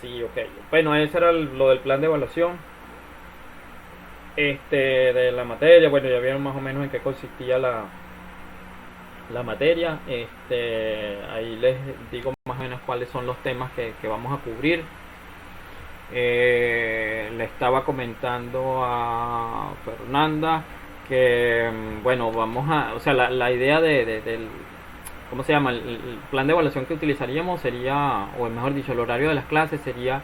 Sí, ok. Bueno, ese era lo del plan de evaluación de la materia. Bueno, ya vieron más o menos en qué consistía la materia. Ahí les digo más o menos cuáles son los temas que vamos a cubrir. Le estaba comentando a Fernanda que, bueno, o sea, la idea del, ¿cómo se llama? El plan de evaluación que utilizaríamos sería, o mejor dicho, el horario de las clases sería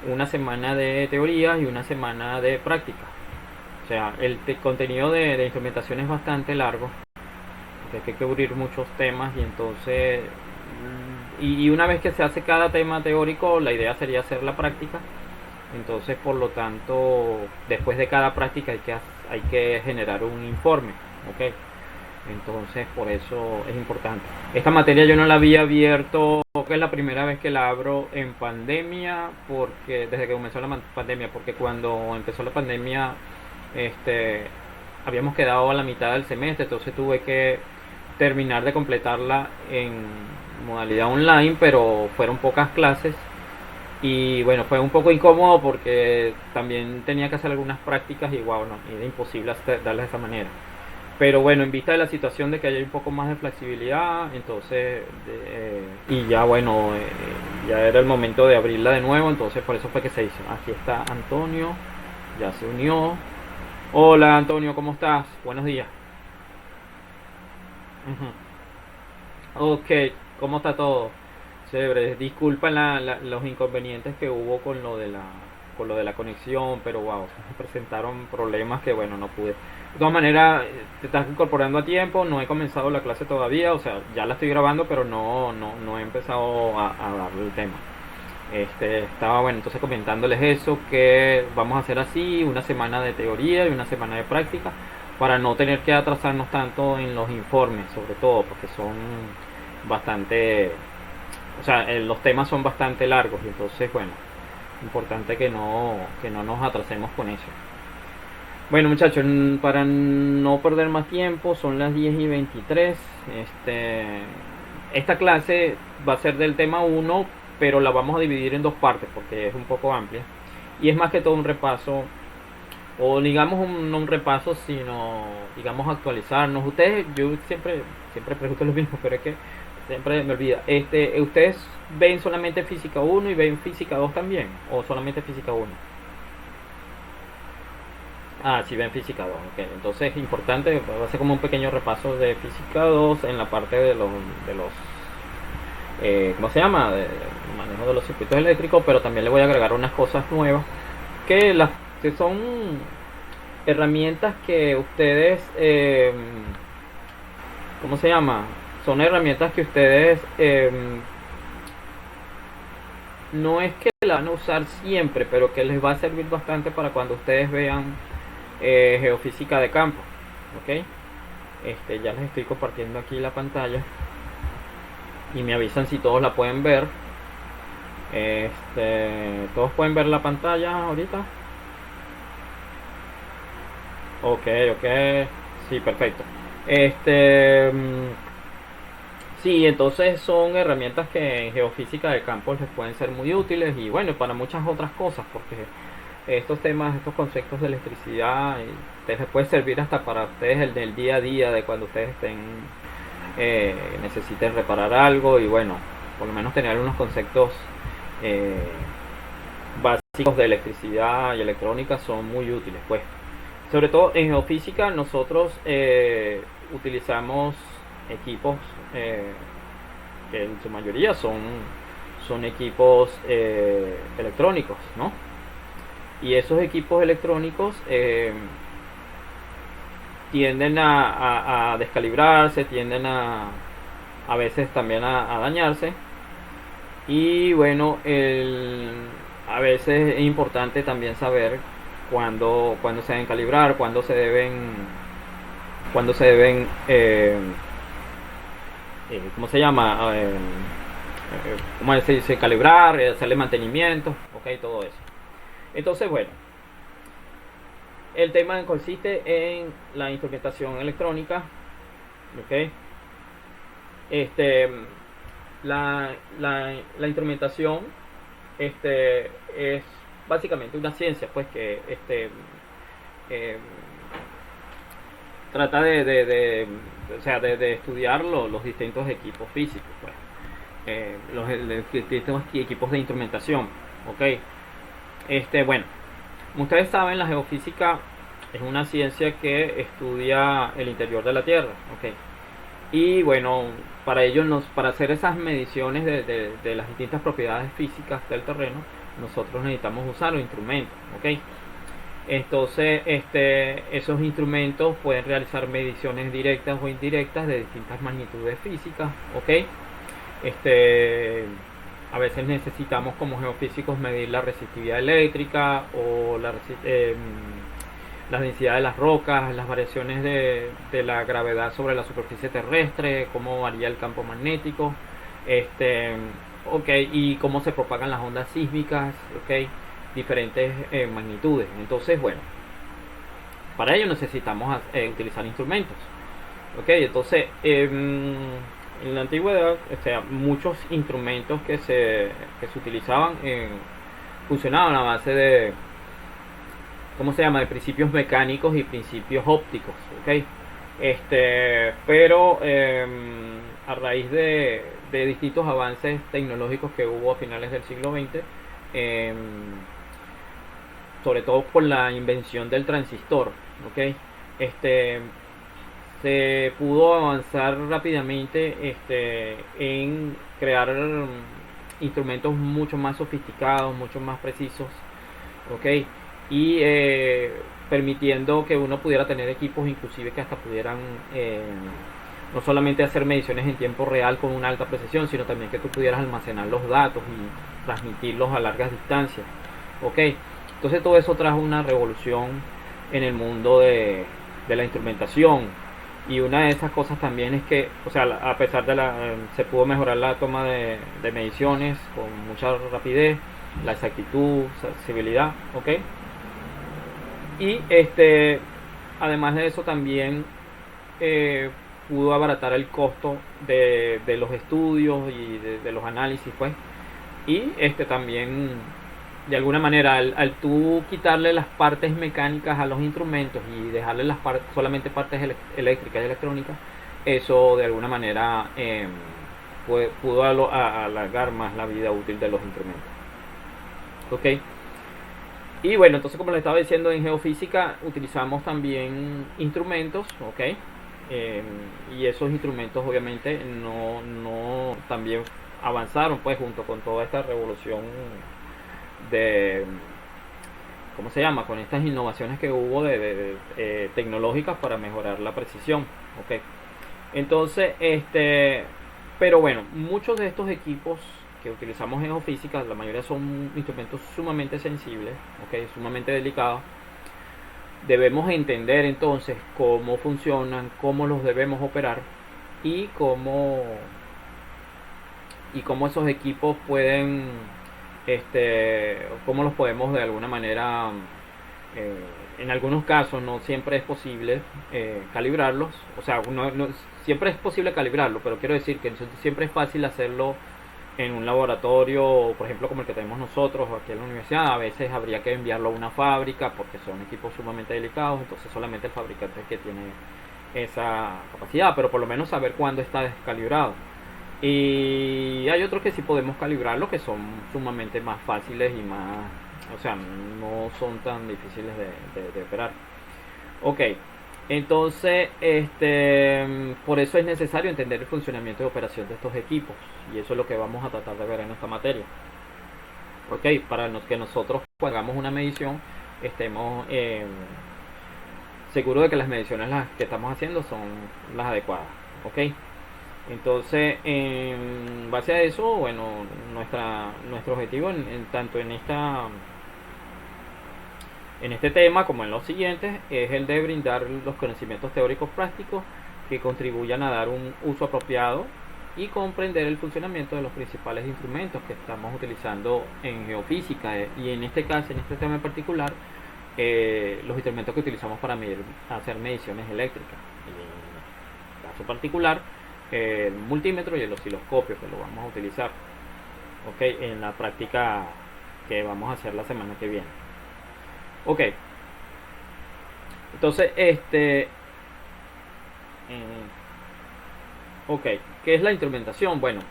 una semana de teoría y una semana de práctica. O sea, el contenido de instrumentación es bastante largo, porque hay que cubrir muchos temas y entonces, y una vez que se hace cada tema teórico, la idea sería hacer la práctica. Entonces, por lo tanto, después de cada práctica hay que generar un informe, ¿ok? Entonces, por eso es importante. Esta materia yo no la había abierto, que es la primera vez que la abro en pandemia, porque desde que comenzó la pandemia, porque cuando empezó la pandemia, este, habíamos quedado a la mitad del semestre, entonces tuve que terminar de completarla en modalidad online, pero fueron pocas clases y bueno, fue un poco incómodo porque también tenía que hacer algunas prácticas y wow, no, era imposible darlas de esa manera. Pero bueno, en vista de la situación de que haya un poco más de flexibilidad, entonces, y ya bueno, ya era el momento de abrirla de nuevo, entonces por eso fue que se hizo. Aquí está Antonio, ya se unió. Hola Antonio, ¿cómo estás? Buenos días. Ok, ¿cómo está todo? Chévere, disculpa los inconvenientes que hubo con lo de la conexión, pero wow, se presentaron problemas que bueno, no pude. De todas maneras, te estás incorporando a tiempo, no he comenzado la clase todavía, o sea, ya la estoy grabando, pero no he empezado a darle el tema. Estaba bueno, entonces comentándoles eso, que vamos a hacer así, una semana de teoría y una semana de práctica, para no tener que atrasarnos tanto en los informes, sobre todo, porque son bastante, o sea, los temas son bastante largos, y entonces, bueno, importante que no nos atrasemos con eso. Bueno, muchachos, para no perder más tiempo, son las 10:23. Esta clase va a ser del tema uno, pero la vamos a dividir en dos partes porque es un poco amplia. Y es más que todo un repaso, o digamos no un repaso, sino digamos actualizarnos. Ustedes, yo siempre pregunto lo mismo, pero es que siempre me olvida. ¿Ustedes ven solamente física uno y ven física 2 también? ¿O solamente física uno? Ah, sí, ven física 2, ok. Entonces es importante, va a ser como un pequeño repaso de física 2 en la parte de los ¿cómo se llama? De manejo de los circuitos eléctricos, pero también le voy a agregar unas cosas nuevas que son herramientas que ustedes, ¿cómo se llama? Son herramientas que ustedes no es que la van a usar siempre, pero que les va a servir bastante para cuando ustedes vean geofísica de campo, ¿ok? Ya les estoy compartiendo aquí la pantalla y me avisan si todos la pueden ver. Todos pueden ver la pantalla ahorita. Ok, ok, sí, perfecto. este mm, sí, entonces son herramientas que en geofísica de campo les pueden ser muy útiles y bueno, para muchas otras cosas, porque estos temas, estos conceptos de electricidad les puede servir hasta para ustedes el del día a día, de cuando ustedes necesiten reparar algo y bueno, por lo menos tener unos conceptos eh, básicos de electricidad y electrónica son muy útiles, pues. Sobre todo en geofísica nosotros utilizamos equipos que en su mayoría son equipos electrónicos, ¿no? Y esos equipos electrónicos tienden a descalibrarse, tienden a veces también a dañarse. Y bueno, a veces es importante también saber cuándo se deben calibrar, cuándo se deben ¿cómo se llama? ¿Cómo se dice? Calibrar, hacerle mantenimiento, ok, todo eso. Entonces, bueno, el tema consiste en la instrumentación electrónica, ok. Este, la instrumentación es básicamente una ciencia, pues que eh, trata o sea, de estudiar los distintos equipos físicos, pues, los distintos equipos de instrumentación, ¿ok? Bueno, como ustedes saben, la geofísica es una ciencia que estudia el interior de la Tierra, ¿ok? Y bueno, para hacer esas mediciones de las distintas propiedades físicas del terreno, nosotros necesitamos usar los instrumentos, ¿ok? Entonces, esos instrumentos pueden realizar mediciones directas o indirectas de distintas magnitudes físicas, ¿ok? A veces necesitamos como geofísicos medir la resistividad eléctrica o la densidad de las rocas, las variaciones de la gravedad sobre la superficie terrestre, cómo varía el campo magnético, y cómo se propagan las ondas sísmicas, diferentes magnitudes. Entonces, bueno, para ello necesitamos utilizar instrumentos, entonces en la antigüedad, muchos instrumentos que se utilizaban funcionaban a base de, ¿cómo se llama?, de principios mecánicos y principios ópticos, pero a raíz de distintos avances tecnológicos que hubo a finales del siglo XX, sobre todo por la invención del transistor, se pudo avanzar rápidamente en crear instrumentos mucho más sofisticados, mucho más precisos, y permitiendo que uno pudiera tener equipos inclusive que hasta pudieran no solamente hacer mediciones en tiempo real con una alta precisión, sino también que tú pudieras almacenar los datos y transmitirlos a largas distancias, entonces todo eso trajo una revolución en el mundo de la instrumentación. Y una de esas cosas también es que, o sea, a pesar de se pudo mejorar la toma de mediciones con mucha rapidez, la exactitud, sensibilidad, y además de eso también pudo abaratar el costo de los estudios y de los análisis, pues, y también de alguna manera al tú quitarle las partes mecánicas a los instrumentos y dejarle solamente partes eléctricas y electrónicas, eso de alguna manera pudo alargar más la vida útil de los instrumentos, y bueno, entonces, como les estaba diciendo, en geofísica utilizamos también instrumentos, y esos instrumentos obviamente no también avanzaron, pues, junto con toda esta revolución de, ¿cómo se llama?, con estas innovaciones que hubo tecnológicas para mejorar la precisión, entonces, pero bueno, muchos de estos equipos que utilizamos en geofísica, la mayoría son instrumentos sumamente sensibles, sumamente delicados. Debemos entender entonces cómo funcionan, cómo los debemos operar y cómo esos equipos pueden, cómo los podemos de alguna manera, en algunos casos no siempre es posible calibrarlos, o sea, no siempre es posible calibrarlo, pero quiero decir que siempre es fácil hacerlo en un laboratorio, por ejemplo como el que tenemos nosotros aquí en la universidad. A veces habría que enviarlo a una fábrica porque son equipos sumamente delicados, entonces solamente el fabricante es el que tiene esa capacidad, pero por lo menos saber cuándo está descalibrado. Y hay otros que sí podemos calibrarlo, que son sumamente más fáciles y más, o sea, no son tan difíciles de operar. Entonces, por eso es necesario entender el funcionamiento de operación de estos equipos, y eso es lo que vamos a tratar de ver en esta materia. Para que nosotros cuando hagamos una medición estemos seguros de que las mediciones las que estamos haciendo son las adecuadas. Entonces, en base a eso, bueno, nuestro objetivo tanto en este tema como en los siguientes es el de brindar los conocimientos teóricos prácticos que contribuyan a dar un uso apropiado y comprender el funcionamiento de los principales instrumentos que estamos utilizando en geofísica, y en este caso, en este tema en particular, los instrumentos que utilizamos para hacer mediciones eléctricas. En el caso particular, el multímetro y el osciloscopio, que lo vamos a utilizar en la práctica que vamos a hacer la semana que viene. Ok, entonces ok, ¿qué es la instrumentación? Bueno,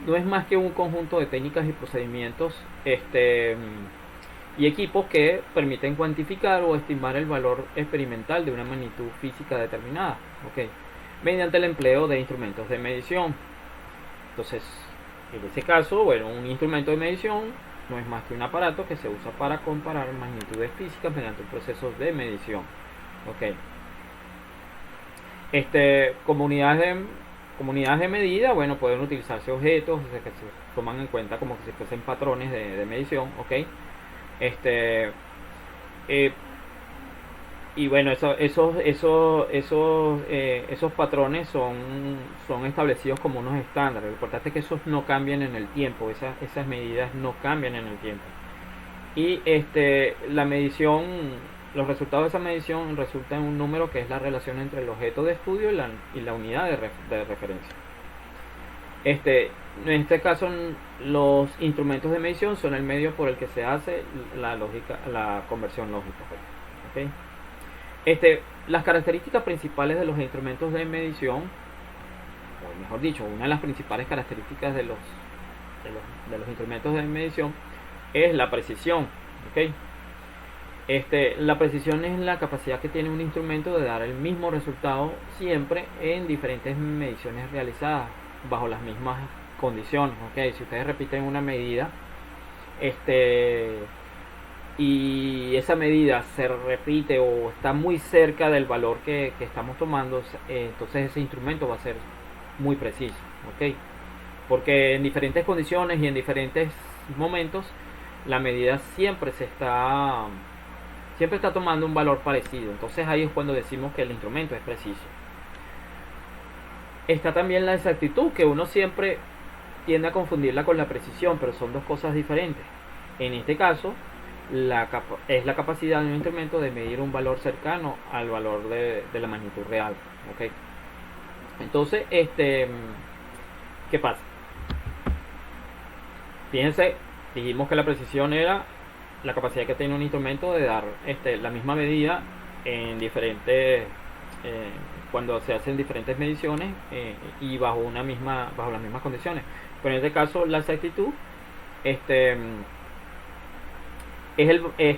no es más que un conjunto de técnicas y procedimientos y equipos que permiten cuantificar o estimar el valor experimental de una magnitud física determinada, ok, mediante el empleo de instrumentos de medición. Entonces, en ese caso, bueno, un instrumento de medición no es más que un aparato que se usa para comparar magnitudes físicas mediante un proceso de medición. Ok. Comunidades de medida, bueno, pueden utilizarse objetos que se toman en cuenta como si fuesen patrones de medición, ok. Este, eh, y bueno, esos patrones son establecidos como unos estándares. Lo importante es que esos no cambien en el tiempo, esas medidas no cambian en el tiempo. Y la medición, los resultados de esa medición resultan en un número que es la relación entre el objeto de estudio y la unidad de referencia. En este caso, los instrumentos de medición son el medio por el que se hace la conversión lógica. ¿Okay? Las características principales de los instrumentos de medición, o mejor dicho, una de las principales características de los instrumentos de medición es la precisión. ¿Okay? La precisión es la capacidad que tiene un instrumento de dar el mismo resultado siempre en diferentes mediciones realizadas bajo las mismas condiciones. ¿Okay? Si ustedes repiten una medida, y esa medida se repite o está muy cerca del valor que estamos tomando, entonces ese instrumento va a ser muy preciso, ¿ok? Porque en diferentes condiciones y en diferentes momentos la medida siempre está tomando un valor parecido. Entonces ahí es cuando decimos que el instrumento es preciso. Está también la exactitud, que uno siempre tiende a confundirla con la precisión, pero son dos cosas diferentes. En este caso, es la capacidad de un instrumento de medir un valor cercano al valor de la magnitud real. ¿Okay? Entonces, ¿qué pasa? Fíjense, dijimos que la precisión era la capacidad que tiene un instrumento de dar la misma medida en diferentes cuando se hacen diferentes mediciones y bajo las mismas condiciones. Pero en este caso, la exactitud es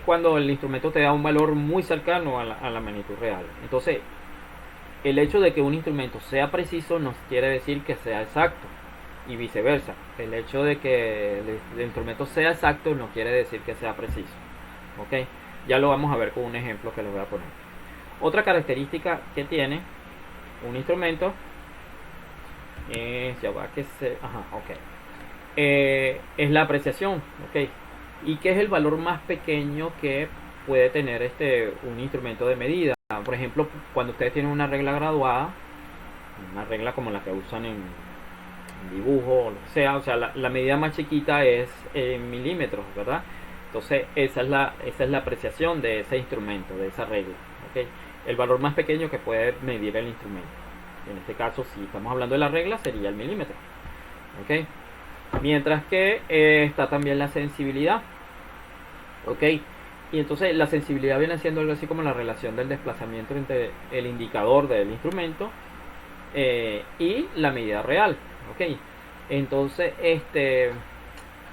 cuando el instrumento te da un valor muy cercano a la magnitud real. Entonces, el hecho de que un instrumento sea preciso no quiere decir que sea exacto, y viceversa. El hecho de que el instrumento sea exacto no quiere decir que sea preciso. ¿Ok? Ya lo vamos a ver con un ejemplo que les voy a poner. Otra característica que tiene un instrumento es es la apreciación. ¿Ok? ¿Y qué es el valor más pequeño que puede tener un instrumento de medida? Por ejemplo, cuando ustedes tienen una regla graduada, una regla como la que usan en dibujo o lo que sea, la medida más chiquita es en milímetros, ¿verdad? Entonces esa es la apreciación de ese instrumento, de esa regla. ¿Okay? El valor más pequeño que puede medir el instrumento. En este caso, si estamos hablando de la regla, sería el milímetro. ¿Okay? Mientras que está también la sensibilidad. ¿Ok? Y entonces la sensibilidad viene siendo algo así como la relación del desplazamiento entre el indicador del instrumento y la medida real. ¿Ok? Entonces,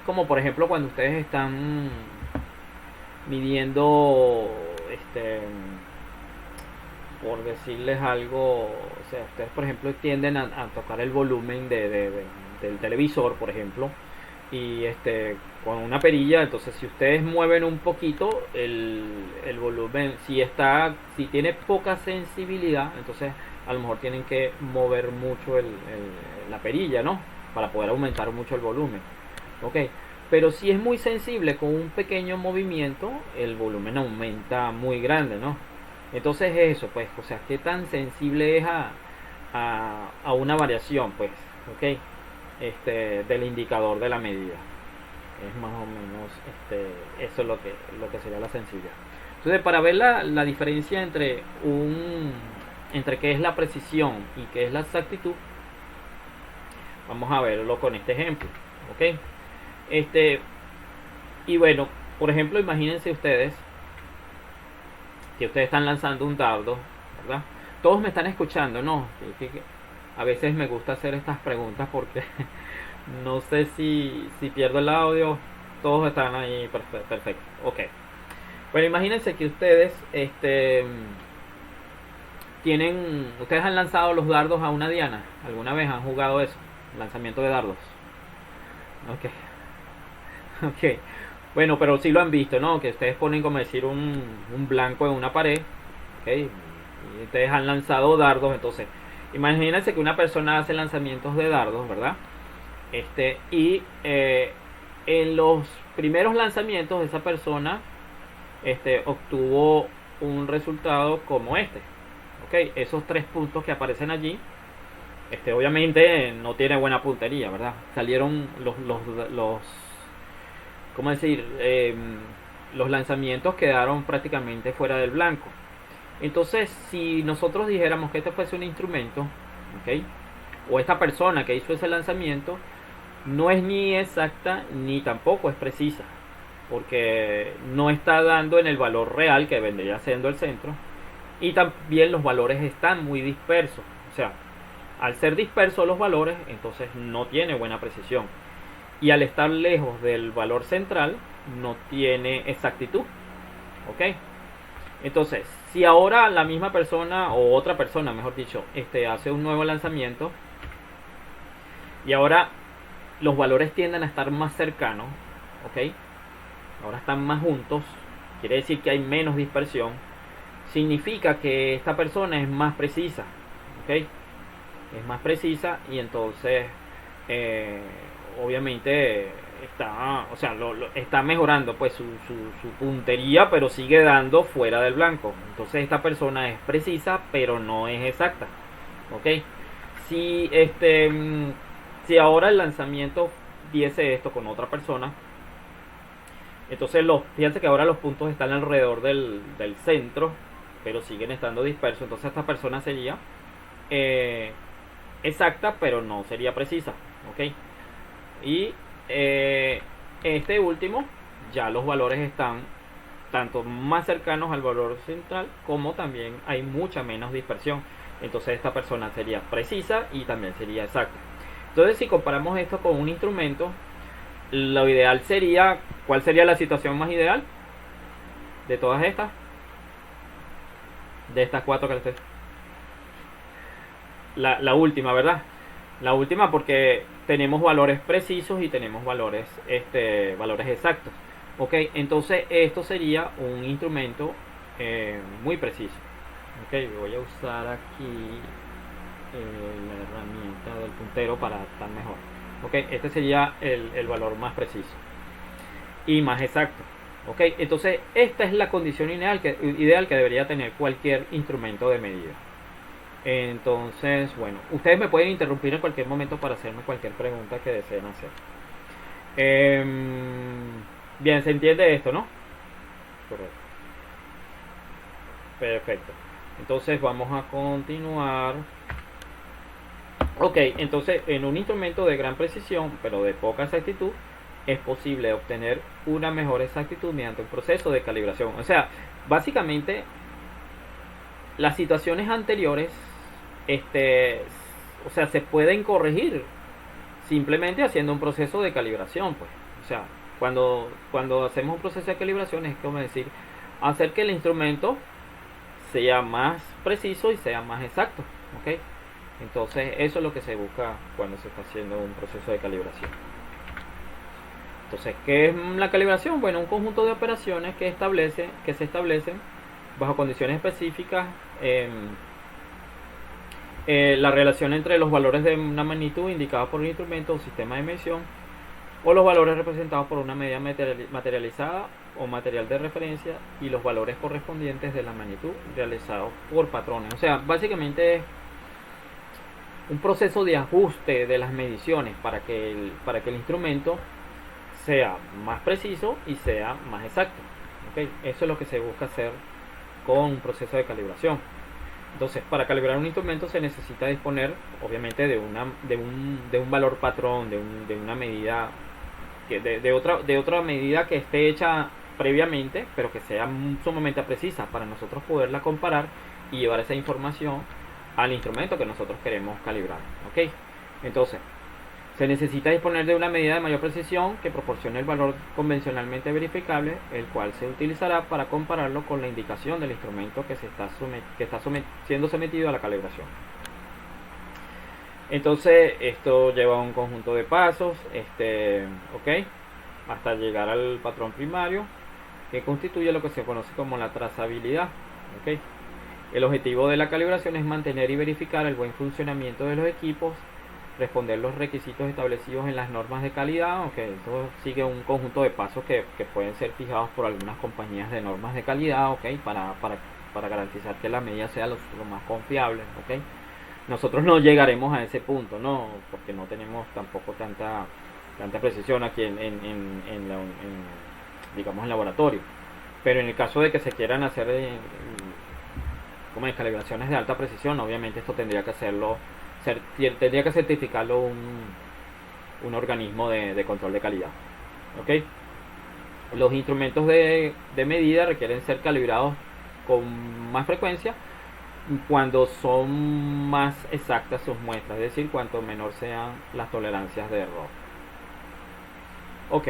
como por ejemplo cuando ustedes están midiendo, por decirles algo, o sea, ustedes por ejemplo tienden a tocar el volumen del televisor, por ejemplo, y con una perilla. Entonces si ustedes mueven un poquito el volumen, si tiene poca sensibilidad, entonces a lo mejor tienen que mover mucho la perilla, ¿no? Para poder aumentar mucho el volumen. Ok, pero si es muy sensible, con un pequeño movimiento el volumen aumenta muy grande, ¿no? Entonces eso, pues, o sea, qué tan sensible es a una variación, pues, ok, del indicador de la medida. Es más o menos eso es lo que sería la sensibilidad. Entonces, para ver la diferencia entre qué es la precisión y qué es la exactitud, vamos a verlo con este ejemplo. ¿Ok? Y bueno, por ejemplo, imagínense ustedes que ustedes están lanzando un dardo, ¿verdad? Todos me están escuchando, ¿no? A veces me gusta hacer estas preguntas porque no sé si pierdo el audio. Todos están ahí, perfecto. Ok. Bueno, imagínense que ustedes ustedes han lanzado los dardos a una diana. ¿Alguna vez han jugado eso? Lanzamiento de dardos. Ok. Ok. Bueno, pero sí lo han visto, ¿no? Que ustedes ponen como decir un blanco en una pared. Ok. Y ustedes han lanzado dardos. Entonces, imagínense que una persona hace lanzamientos de dardos, ¿verdad? Y en los primeros lanzamientos esa persona obtuvo un resultado como este. Ok, esos 3 puntos que aparecen allí, obviamente no tiene buena puntería, ¿verdad? Salieron los ¿cómo decir? Los lanzamientos quedaron prácticamente fuera del blanco. Entonces, si nosotros dijéramos que este fuese un instrumento, ¿ok? O esta persona que hizo ese lanzamiento no es ni exacta ni tampoco es precisa, porque no está dando en el valor real que vendría siendo el centro, y también los valores están muy dispersos. O sea, al ser dispersos los valores, entonces no tiene buena precisión, y al estar lejos del valor central no tiene exactitud. Ok, entonces si ahora la misma persona o otra persona, mejor dicho, hace un nuevo lanzamiento y ahora los valores tienden a estar más cercanos, ok, ahora están más juntos, quiere decir que hay menos dispersión, significa que esta persona es más precisa, ok, es más precisa, y entonces obviamente está, o sea, está mejorando pues su puntería, pero sigue dando fuera del blanco. Entonces esta persona es precisa, pero no es exacta, ok. Si si ahora el lanzamiento diese esto con otra persona, entonces fíjense que ahora los puntos están alrededor del centro, pero siguen estando dispersos. Entonces esta persona sería exacta, pero no sería precisa, ok. Y este último, ya los valores están tanto más cercanos al valor central, como también hay mucha menos dispersión. Entonces esta persona sería precisa y también sería exacta. Entonces, si comparamos esto con un instrumento, lo ideal sería, ¿cuál sería la situación más ideal de todas estas? De estas 4 que les estoy... La última, ¿verdad? La última, porque tenemos valores precisos y tenemos valores exactos. Ok, entonces esto sería un instrumento muy preciso. Ok, voy a usar aquí la herramienta del puntero para estar mejor. Ok, este sería el valor más preciso y más exacto. Ok, entonces esta es la condición ideal que debería tener cualquier instrumento de medida. Entonces, bueno, ustedes me pueden interrumpir en cualquier momento para hacerme cualquier pregunta que deseen hacer. Bien, ¿se entiende esto, no? Correcto. Perfecto. Entonces vamos a continuar. Ok, entonces en un instrumento de gran precisión, pero de poca exactitud, es posible obtener una mejor exactitud mediante un proceso de calibración. O sea, básicamente las situaciones anteriores, o sea, se pueden corregir simplemente haciendo un proceso de calibración, pues. O sea, cuando hacemos un proceso de calibración es como decir, hacer que el instrumento sea más preciso y sea más exacto, ¿ok? Entonces eso es lo que se busca cuando se está haciendo un proceso de calibración. Entonces, ¿qué es la calibración? Bueno, un conjunto de operaciones que se establecen bajo condiciones específicas, la relación entre los valores de una magnitud indicada por un instrumento o sistema de medición, o los valores representados por una medida materializada o material de referencia, y los valores correspondientes de la magnitud realizados por patrones. O sea, básicamente es un proceso de ajuste de las mediciones para que el instrumento sea más preciso y sea más exacto. ¿Okay? Eso es lo que se busca hacer con un proceso de calibración. Entonces, para calibrar un instrumento se necesita disponer, obviamente, de un valor patrón, de una medida de otra medida que esté hecha previamente, pero que sea sumamente precisa para nosotros poderla comparar y llevar esa información al instrumento que nosotros queremos calibrar. ¿Ok? Entonces, se necesita disponer de una medida de mayor precisión que proporcione el valor convencionalmente verificable, el cual se utilizará para compararlo con la indicación del instrumento que está siendo sometido a la calibración. Entonces, esto lleva un conjunto de pasos, ¿ok? Hasta llegar al patrón primario, que constituye lo que se conoce como la trazabilidad. ¿Ok? El objetivo de la calibración es mantener y verificar el buen funcionamiento de los equipos, responder los requisitos establecidos en las normas de calidad, aunque esto sigue un conjunto de pasos que pueden ser fijados por algunas compañías de normas de calidad, ¿ok? Para garantizar que la medida sea lo más confiable, ¿ok? Nosotros no llegaremos a ese punto, ¿no? Porque no tenemos tampoco tanta precisión aquí digamos, en laboratorio. Pero en el caso de que se quieran hacer como calibraciones de alta precisión, obviamente esto tendría que certificarlo un organismo de control de calidad. ¿Ok? Los instrumentos de medida requieren ser calibrados con más frecuencia cuando son más exactas sus muestras, es decir, cuanto menor sean las tolerancias de error. Ok.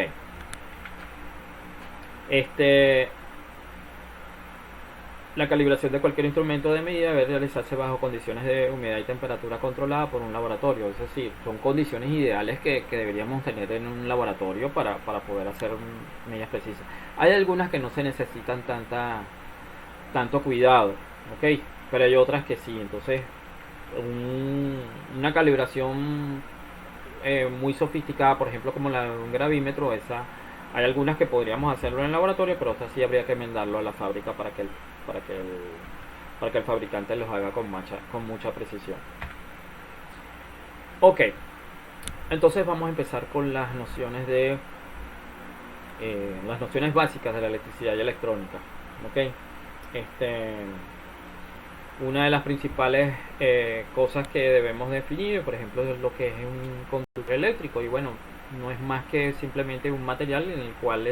La calibración de cualquier instrumento de medida debe realizarse bajo condiciones de humedad y temperatura controlada por un laboratorio. Es decir, son condiciones ideales que deberíamos tener en un laboratorio para poder hacer medidas precisas. Hay algunas que no se necesitan tanto cuidado, ¿ok? Pero hay otras que sí. Entonces, una calibración muy sofisticada, por ejemplo, como la de un gravímetro, hay algunas que podríamos hacerlo en el laboratorio, pero otras sí habría que enmendarlo a la fábrica para que el fabricante los haga con mucha precisión. Ok, entonces vamos a empezar con las nociones básicas de la electricidad y electrónica. Ok, una de las principales cosas que debemos definir, por ejemplo, es lo que es un conductor eléctrico. Y bueno, no es más que simplemente un material en el cual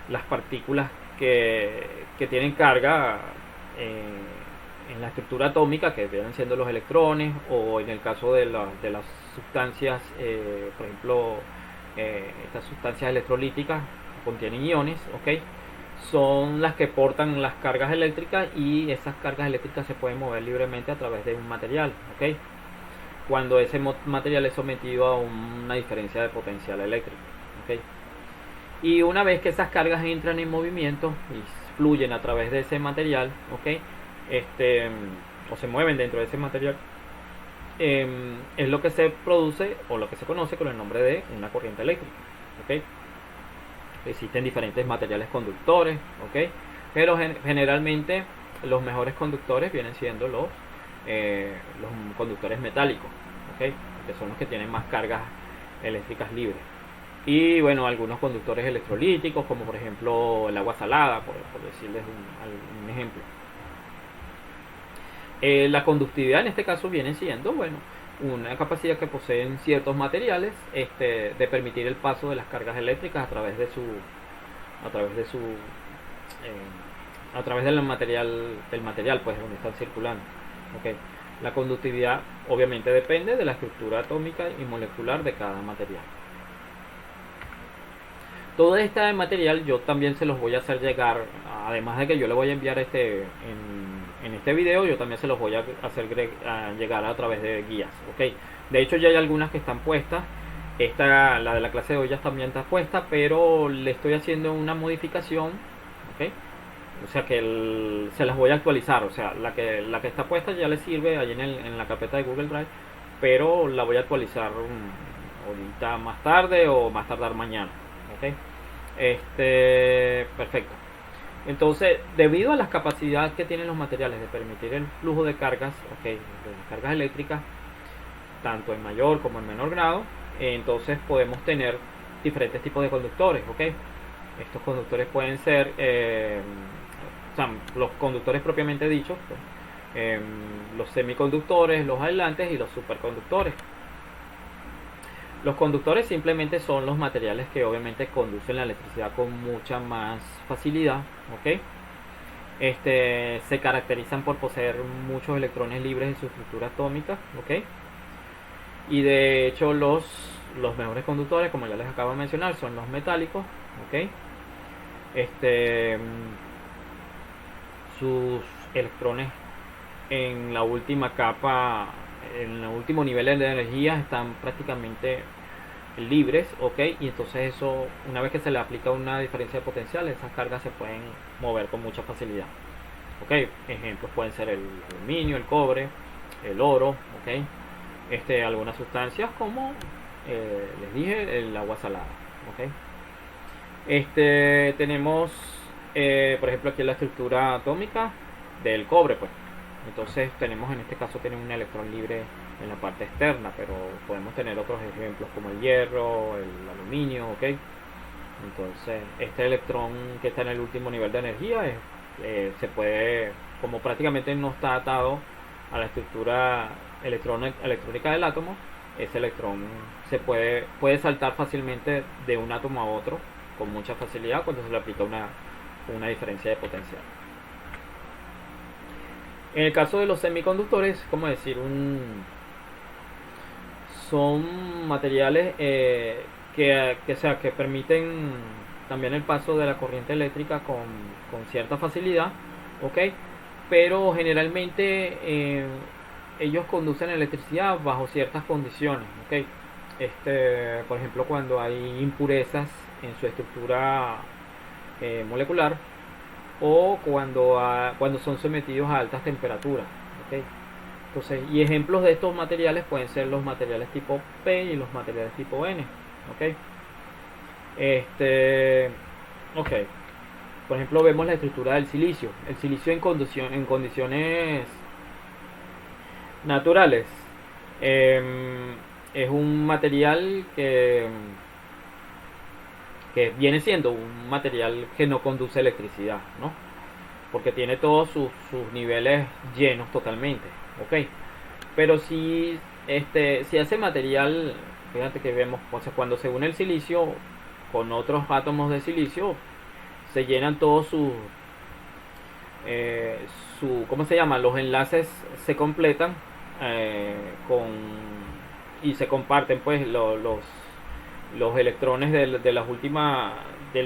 las partículas que tienen carga en la estructura atómica, que vienen siendo los electrones, o en el caso de las sustancias, por ejemplo, estas sustancias electrolíticas contienen iones, ¿ok? Son las que portan las cargas eléctricas, y esas cargas eléctricas se pueden mover libremente a través de un material, ¿ok? Cuando ese material es sometido a una diferencia de potencial eléctrico, ¿ok? Y una vez que esas cargas entran en movimiento y fluyen a través de ese material, ¿ok? O se mueven dentro de ese material, es lo que se produce o lo que se conoce con el nombre de una corriente eléctrica, ¿ok? Existen diferentes materiales conductores, ¿ok? Pero generalmente los mejores conductores vienen siendo los conductores metálicos, ¿ok? Que son los que tienen más cargas eléctricas libres. Y bueno, algunos conductores electrolíticos, como por ejemplo el agua salada, por decirles un ejemplo. La conductividad en este caso viene siendo, bueno, una capacidad que poseen ciertos materiales de permitir el paso de las cargas eléctricas a través del material pues donde están circulando. Okay. La conductividad obviamente depende de la estructura atómica y molecular de cada material. Todo este material yo también se los voy a hacer llegar, además de que yo le voy a enviar en este video, yo también se los voy a hacer llegar a través de guías, ¿ok? De hecho ya hay algunas que están puestas. La de la clase de hoy ya también está puesta, pero le estoy haciendo una modificación, ¿ok? O sea que se las voy a actualizar. O sea, la que está puesta ya le sirve allí en la carpeta de Google Drive, pero la voy a actualizar ahorita más tarde o más tardar mañana, ¿ok? Perfecto. Entonces, debido a las capacidades que tienen los materiales de permitir el flujo de cargas, de cargas eléctricas, tanto en mayor como en menor grado, entonces podemos tener diferentes tipos de conductores, ¿ok? Estos conductores pueden ser, los conductores propiamente dichos, pues, los semiconductores, los aislantes y los superconductores. Los conductores simplemente son los materiales que obviamente conducen la electricidad con mucha más facilidad, ¿ok? Se caracterizan por poseer muchos electrones libres en su estructura atómica, ¿ok? Y de hecho los mejores conductores, como ya les acabo de mencionar, son los metálicos, ¿ok? Este, sus electrones en la última capa, en el último nivel de energía, están prácticamente libres, ok, y entonces eso, una vez que se le aplica una diferencia de potencial, esas cargas se pueden mover con mucha facilidad, ok. Ejemplos pueden ser el aluminio, el cobre, el oro, ok. Algunas sustancias como les dije, el agua salada, ok. Tenemos por ejemplo aquí la estructura atómica del cobre, pues entonces tenemos, en este caso tiene un electrón libre en la parte externa, pero podemos tener otros ejemplos como el hierro, el aluminio, ok. Entonces este electrón que está en el último nivel de energía se puede, como prácticamente no está atado a la estructura electrónica del átomo, ese electrón puede saltar fácilmente de un átomo a otro con mucha facilidad cuando se le aplica una diferencia de potencial. En el caso de los semiconductores, como decir, son materiales que permiten también el paso de la corriente eléctrica con cierta facilidad, ¿ok? Pero generalmente ellos conducen electricidad bajo ciertas condiciones, ¿ok? Por ejemplo, cuando hay impurezas en su estructura molecular, o cuando son sometidos a altas temperaturas, ¿okay? Entonces, y ejemplos de estos materiales pueden ser los materiales tipo P y los materiales tipo N, ¿ok? Ok. Por ejemplo, vemos la estructura del silicio. El silicio en condiciones naturales es un material que viene siendo un material que no conduce electricidad, ¿no? Porque tiene todos sus niveles llenos totalmente, ¿ok? Pero si ese material, fíjate que vemos, o sea, cuando se une el silicio con otros átomos de silicio, se llenan todos ¿cómo se llama? Los enlaces se completan y se comparten, pues, los electrones del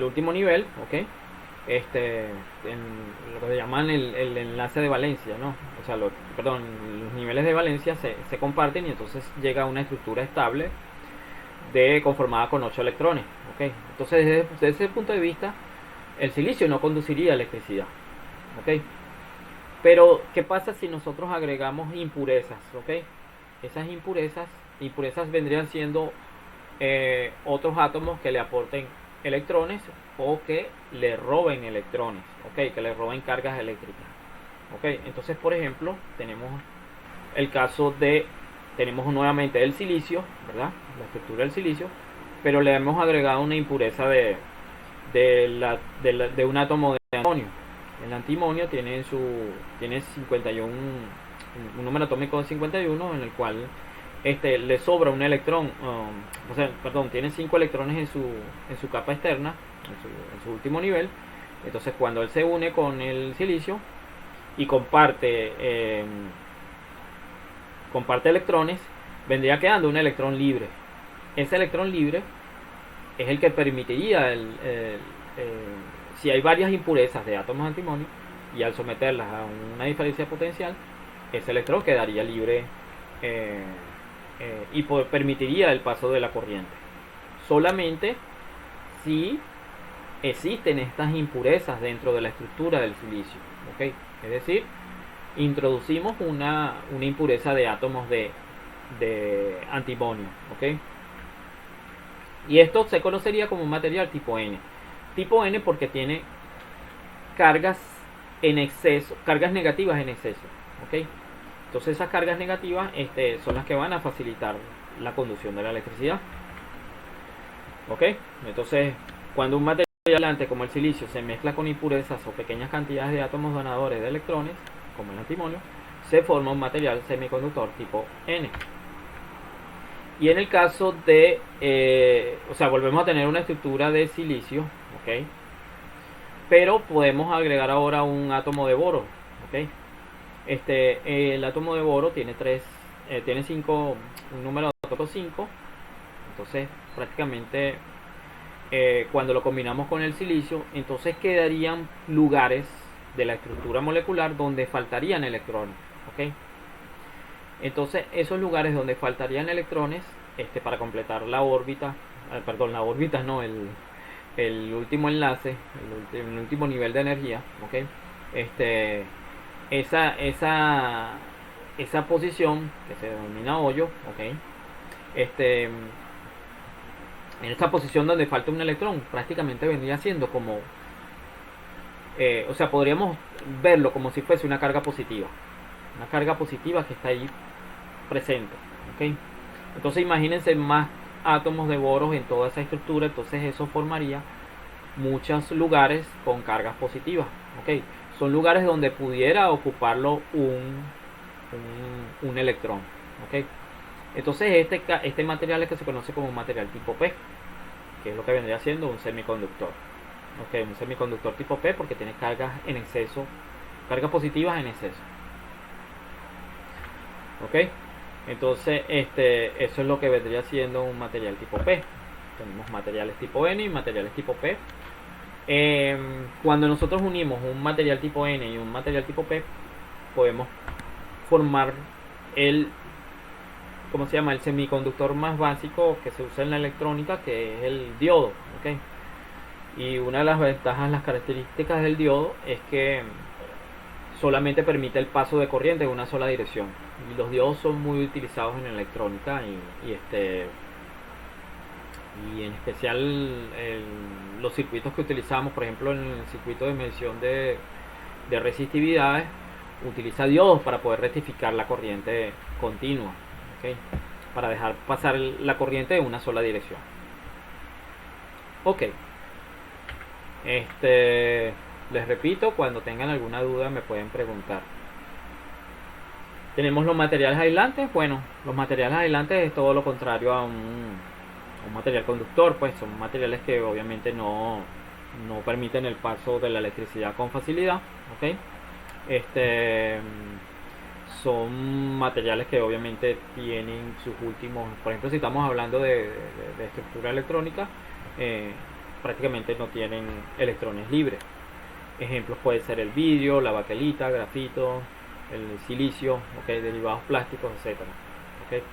último nivel, ¿ok? En lo que se llaman el enlace de valencia, ¿no? O sea, los niveles de valencia se comparten y entonces llega a una estructura estable conformada con 8 electrones, ¿ok? Entonces, desde ese punto de vista, el silicio no conduciría electricidad, ¿ok? Pero, ¿qué pasa si nosotros agregamos impurezas, ¿ok? Esas impurezas vendrían siendo otros átomos que le aporten electrones o que le roben electrones, ¿ok? Que le roben cargas eléctricas, ¿ok? Entonces, por ejemplo, tenemos el caso tenemos nuevamente el silicio, ¿verdad? La estructura del silicio, pero le hemos agregado una impureza de un átomo de antimonio. El antimonio tiene 51, un número atómico de 51, en el cual le sobra un electrón, tiene 5 electrones en su capa externa, en su último nivel. Entonces, cuando él se une con el silicio y comparte electrones, vendría quedando un electrón libre. Ese electrón libre es el que permitiría si hay varias impurezas de átomos de antimonio y al someterlas a una diferencia potencial, ese electrón quedaría libre y permitiría el paso de la corriente. Solamente si existen estas impurezas dentro de la estructura del silicio, ¿okay? Es decir, introducimos una impureza de átomos de antimonio, ¿okay? Y esto se conocería como un material tipo N. Tipo N porque tiene cargas en exceso, cargas negativas en exceso, ¿ok? Entonces esas cargas negativas son las que van a facilitar la conducción de la electricidad, ¿ok? Entonces, cuando un material como el silicio se mezcla con impurezas o pequeñas cantidades de átomos donadores de electrones, como el antimonio, se forma un material semiconductor tipo N. Y en el caso de, o sea, volvemos a tener una estructura de silicio, ¿ok? Pero podemos agregar ahora un átomo de boro, ¿ok? El átomo de boro tiene tiene un número de átomos 5. Entonces prácticamente cuando lo combinamos con el silicio, entonces quedarían lugares de la estructura molecular donde faltarían electrones, ¿ok? Entonces esos lugares donde faltarían electrones, para completar la órbita, perdón, la órbita no, el último enlace, el último nivel de energía, ¿ok? Este, esa, esa, esa posición que se denomina hoyo, ¿ok? En esta posición donde falta un electrón, prácticamente vendría siendo como, o sea, podríamos verlo como si fuese una carga positiva que está ahí presente, ¿ok? Entonces imagínense más átomos de boros en toda esa estructura, entonces eso formaría muchos lugares con cargas positivas, ¿ok? Son lugares donde pudiera ocuparlo un electrón, ¿ok? Entonces este material es que se conoce como material tipo P, que es lo que vendría siendo un semiconductor, ¿ok? Un semiconductor tipo P porque tiene cargas en exceso, cargas positivas en exceso, ¿ok? Entonces eso es lo que vendría siendo un material tipo P. Tenemos materiales tipo N y materiales tipo P. Cuando nosotros unimos un material tipo N y un material tipo P, podemos formar ¿cómo se llama? El semiconductor más básico que se usa en la electrónica, que es el diodo, ¿ok? Y una de las ventajas, las características del diodo es que solamente permite el paso de corriente en una sola dirección. Y los diodos son muy utilizados en electrónica y en especial los circuitos que utilizamos, por ejemplo, en el circuito de medición de resistividades, utiliza diodos para poder rectificar la corriente continua, ¿okay? Para dejar pasar la corriente en una sola dirección. Ok, les repito, cuando tengan alguna duda me pueden preguntar. Tenemos los materiales aislantes. Bueno, los materiales aislantes es todo lo contrario a un material conductor, pues son materiales que obviamente no permiten el paso de la electricidad con facilidad, ¿ok? Son materiales que obviamente tienen sus últimos, por ejemplo, si estamos hablando de estructura electrónica, prácticamente no tienen electrones libres. Ejemplos puede ser el vidrio, la baquelita, grafito, el silicio, ¿okay? Derivados plásticos, etcétera, ¿okay?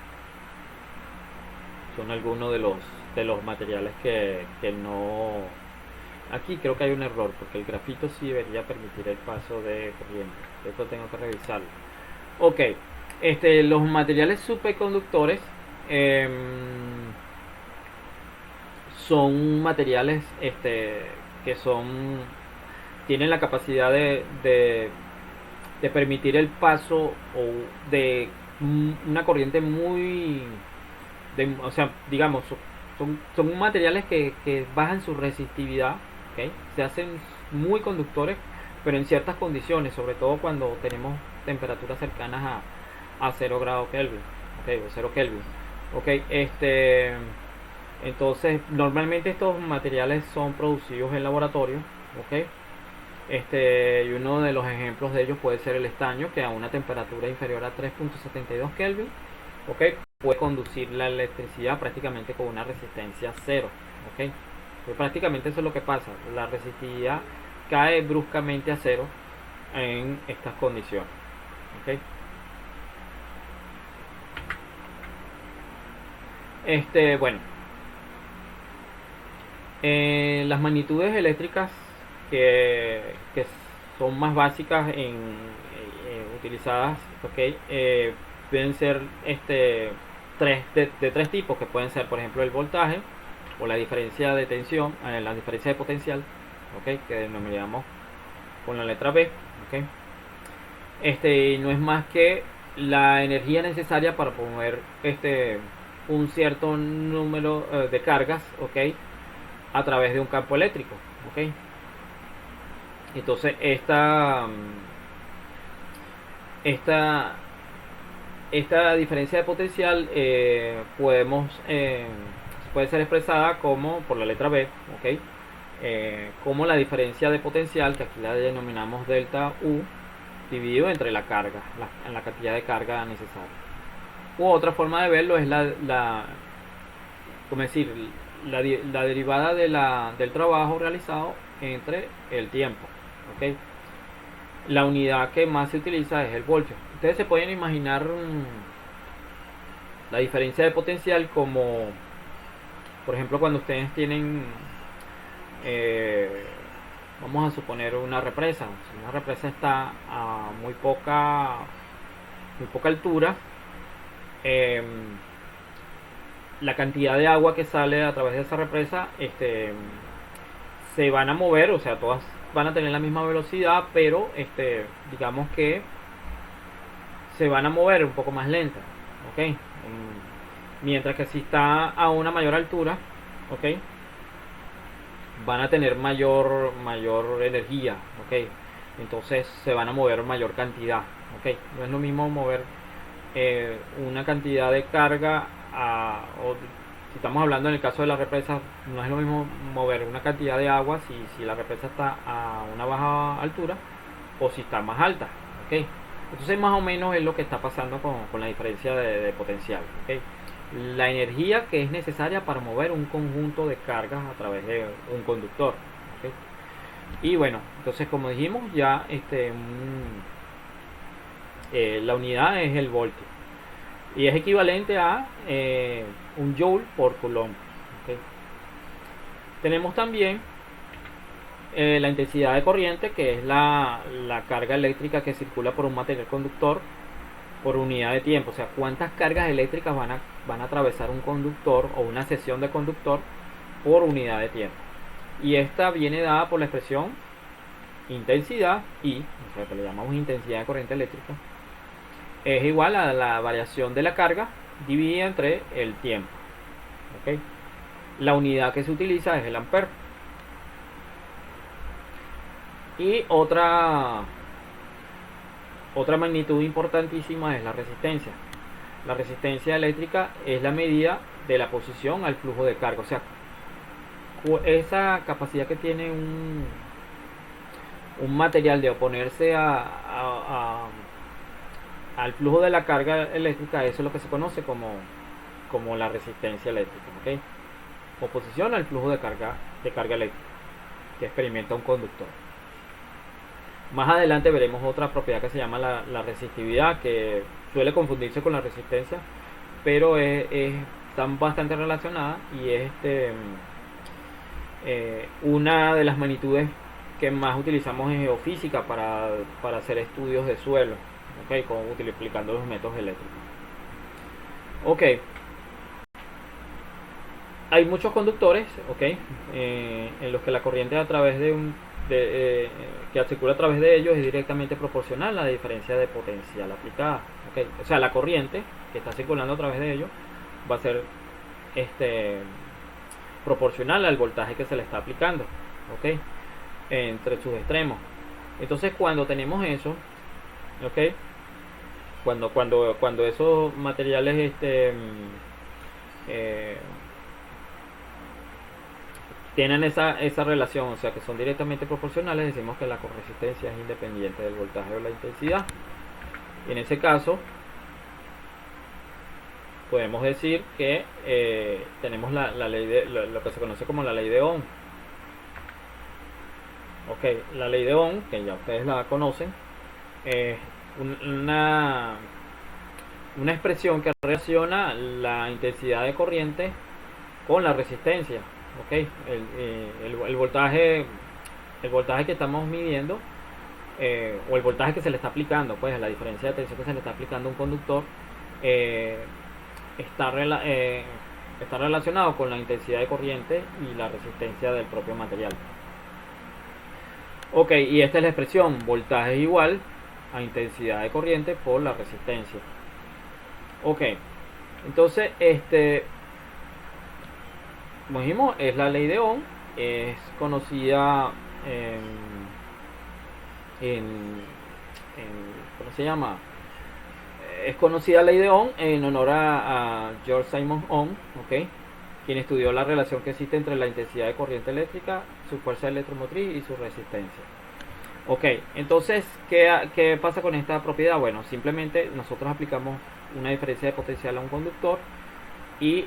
Son algunos de los materiales que no. Aquí creo que hay un error porque el grafito sí debería permitir el paso de corriente. Esto tengo que revisarlo. Ok, los materiales superconductores son materiales que tienen la capacidad de permitir el paso de una corriente muy o sea, digamos, son materiales que bajan su resistividad, ¿okay? Se hacen muy conductores, pero en ciertas condiciones, sobre todo cuando tenemos temperaturas cercanas a 0 grados Kelvin, ¿okay? O 0 Kelvin, ¿okay? Entonces, normalmente estos materiales son producidos en laboratorio, ¿okay? Y uno de los ejemplos de ellos puede ser el estaño, que a una temperatura inferior a 3.72 Kelvin, ¿okay? Puede conducir la electricidad prácticamente con una resistencia cero, ¿okay? Pues prácticamente eso es lo que pasa, la resistividad cae bruscamente a cero en estas condiciones, ¿okay? Bueno, las magnitudes eléctricas que son más básicas utilizadas, ¿okay? Pueden ser de tres tipos, que pueden ser, por ejemplo, el voltaje o la diferencia de tensión, la diferencia de potencial, ¿okay? Que denominamos con la letra B, ¿okay? No es más que la energía necesaria para mover un cierto número de cargas, ¿okay? A través de un campo eléctrico, ¿okay? Entonces esta esta diferencia de potencial puede ser expresada como por la letra B, ¿ok? Como la diferencia de potencial, que aquí la denominamos delta U, dividido entre la carga, la cantidad de carga necesaria. U otra forma de verlo es como decir, la derivada del trabajo realizado entre el tiempo, ¿ok? La unidad que más se utiliza es el voltio. Ustedes se pueden imaginar la diferencia de potencial como, por ejemplo, cuando ustedes tienen, vamos a suponer una represa. Si una represa está a muy poca altura, eh, la cantidad de agua que sale a través de esa represa se van a mover, o sea, todas van a tener la misma velocidad, pero digamos que se van a mover un poco más lenta, ¿ok? Mientras que si está a una mayor altura, ¿ok? Van a tener mayor energía, ¿ok? Entonces se van a mover mayor cantidad, ¿ok? No es lo mismo mover una cantidad de carga si estamos hablando en el caso de la represa, no es lo mismo mover una cantidad de agua si la represa está a una baja altura o si está más alta, ¿ok? Entonces más o menos es lo que está pasando con la diferencia de potencial, ¿ok? La energía que es necesaria para mover un conjunto de cargas a través de un conductor, ¿ok? Y bueno, entonces como dijimos ya la unidad es el voltio y es equivalente a un joule por coulomb, ¿okay? Tenemos también la intensidad de corriente, que es la carga eléctrica que circula por un material conductor por unidad de tiempo, o sea, cuántas cargas eléctricas van a atravesar un conductor o una sección de conductor por unidad de tiempo. Y esta viene dada por la expresión intensidad I, o sea, que le llamamos intensidad de corriente eléctrica, es igual a la variación de la carga dividida entre el tiempo, ¿okay? La unidad que se utiliza es el ampere. Y otra magnitud importantísima es la resistencia. La resistencia eléctrica es la medida de la posición al flujo de carga, o sea, esa capacidad que tiene un material de oponerse al flujo de la carga eléctrica, eso es lo que se conoce como la resistencia eléctrica, ¿okay? Oposición al flujo de carga eléctrica que experimenta un conductor. Más adelante veremos otra propiedad que se llama la resistividad, que suele confundirse con la resistencia, pero están bastante relacionadas y es una de las magnitudes que más utilizamos en geofísica para hacer estudios de suelo, ¿okay? Aplicando los métodos eléctricos. Ok, hay muchos conductores, ¿okay? En los que la corriente a través que circula a través de ellos es directamente proporcional a la diferencia de potencial aplicada, ¿okay? O sea, la corriente que está circulando a través de ellos va a ser proporcional al voltaje que se le está aplicando, ¿okay? Entre sus extremos. Entonces cuando tenemos eso, ¿okay? Cuando esos materiales tienen esa relación, o sea que son directamente proporcionales, decimos que la corresistencia es independiente del voltaje o la intensidad. Y en ese caso podemos decir que tenemos la ley de lo que se conoce como la ley de Ohm. Ok, la ley de Ohm, que ya ustedes la conocen, es una expresión que relaciona la intensidad de corriente con la resistencia. Okay, el voltaje que estamos midiendo, o el voltaje que se le está aplicando, pues la diferencia de tensión que se le está aplicando a un conductor, está relacionado con la intensidad de corriente y la resistencia del propio material. Ok, y esta es la expresión: voltaje igual a intensidad de corriente por la resistencia. Ok, entonces como dijimos, es la ley de Ohm, es conocida ¿cómo se llama? Es conocida la ley de Ohm en honor a George Simon Ohm, ¿ok? Quien estudió la relación que existe entre la intensidad de corriente eléctrica, su fuerza electromotriz y su resistencia. Ok, entonces, ¿qué pasa con esta propiedad? Bueno, simplemente nosotros aplicamos una diferencia de potencial a un conductor y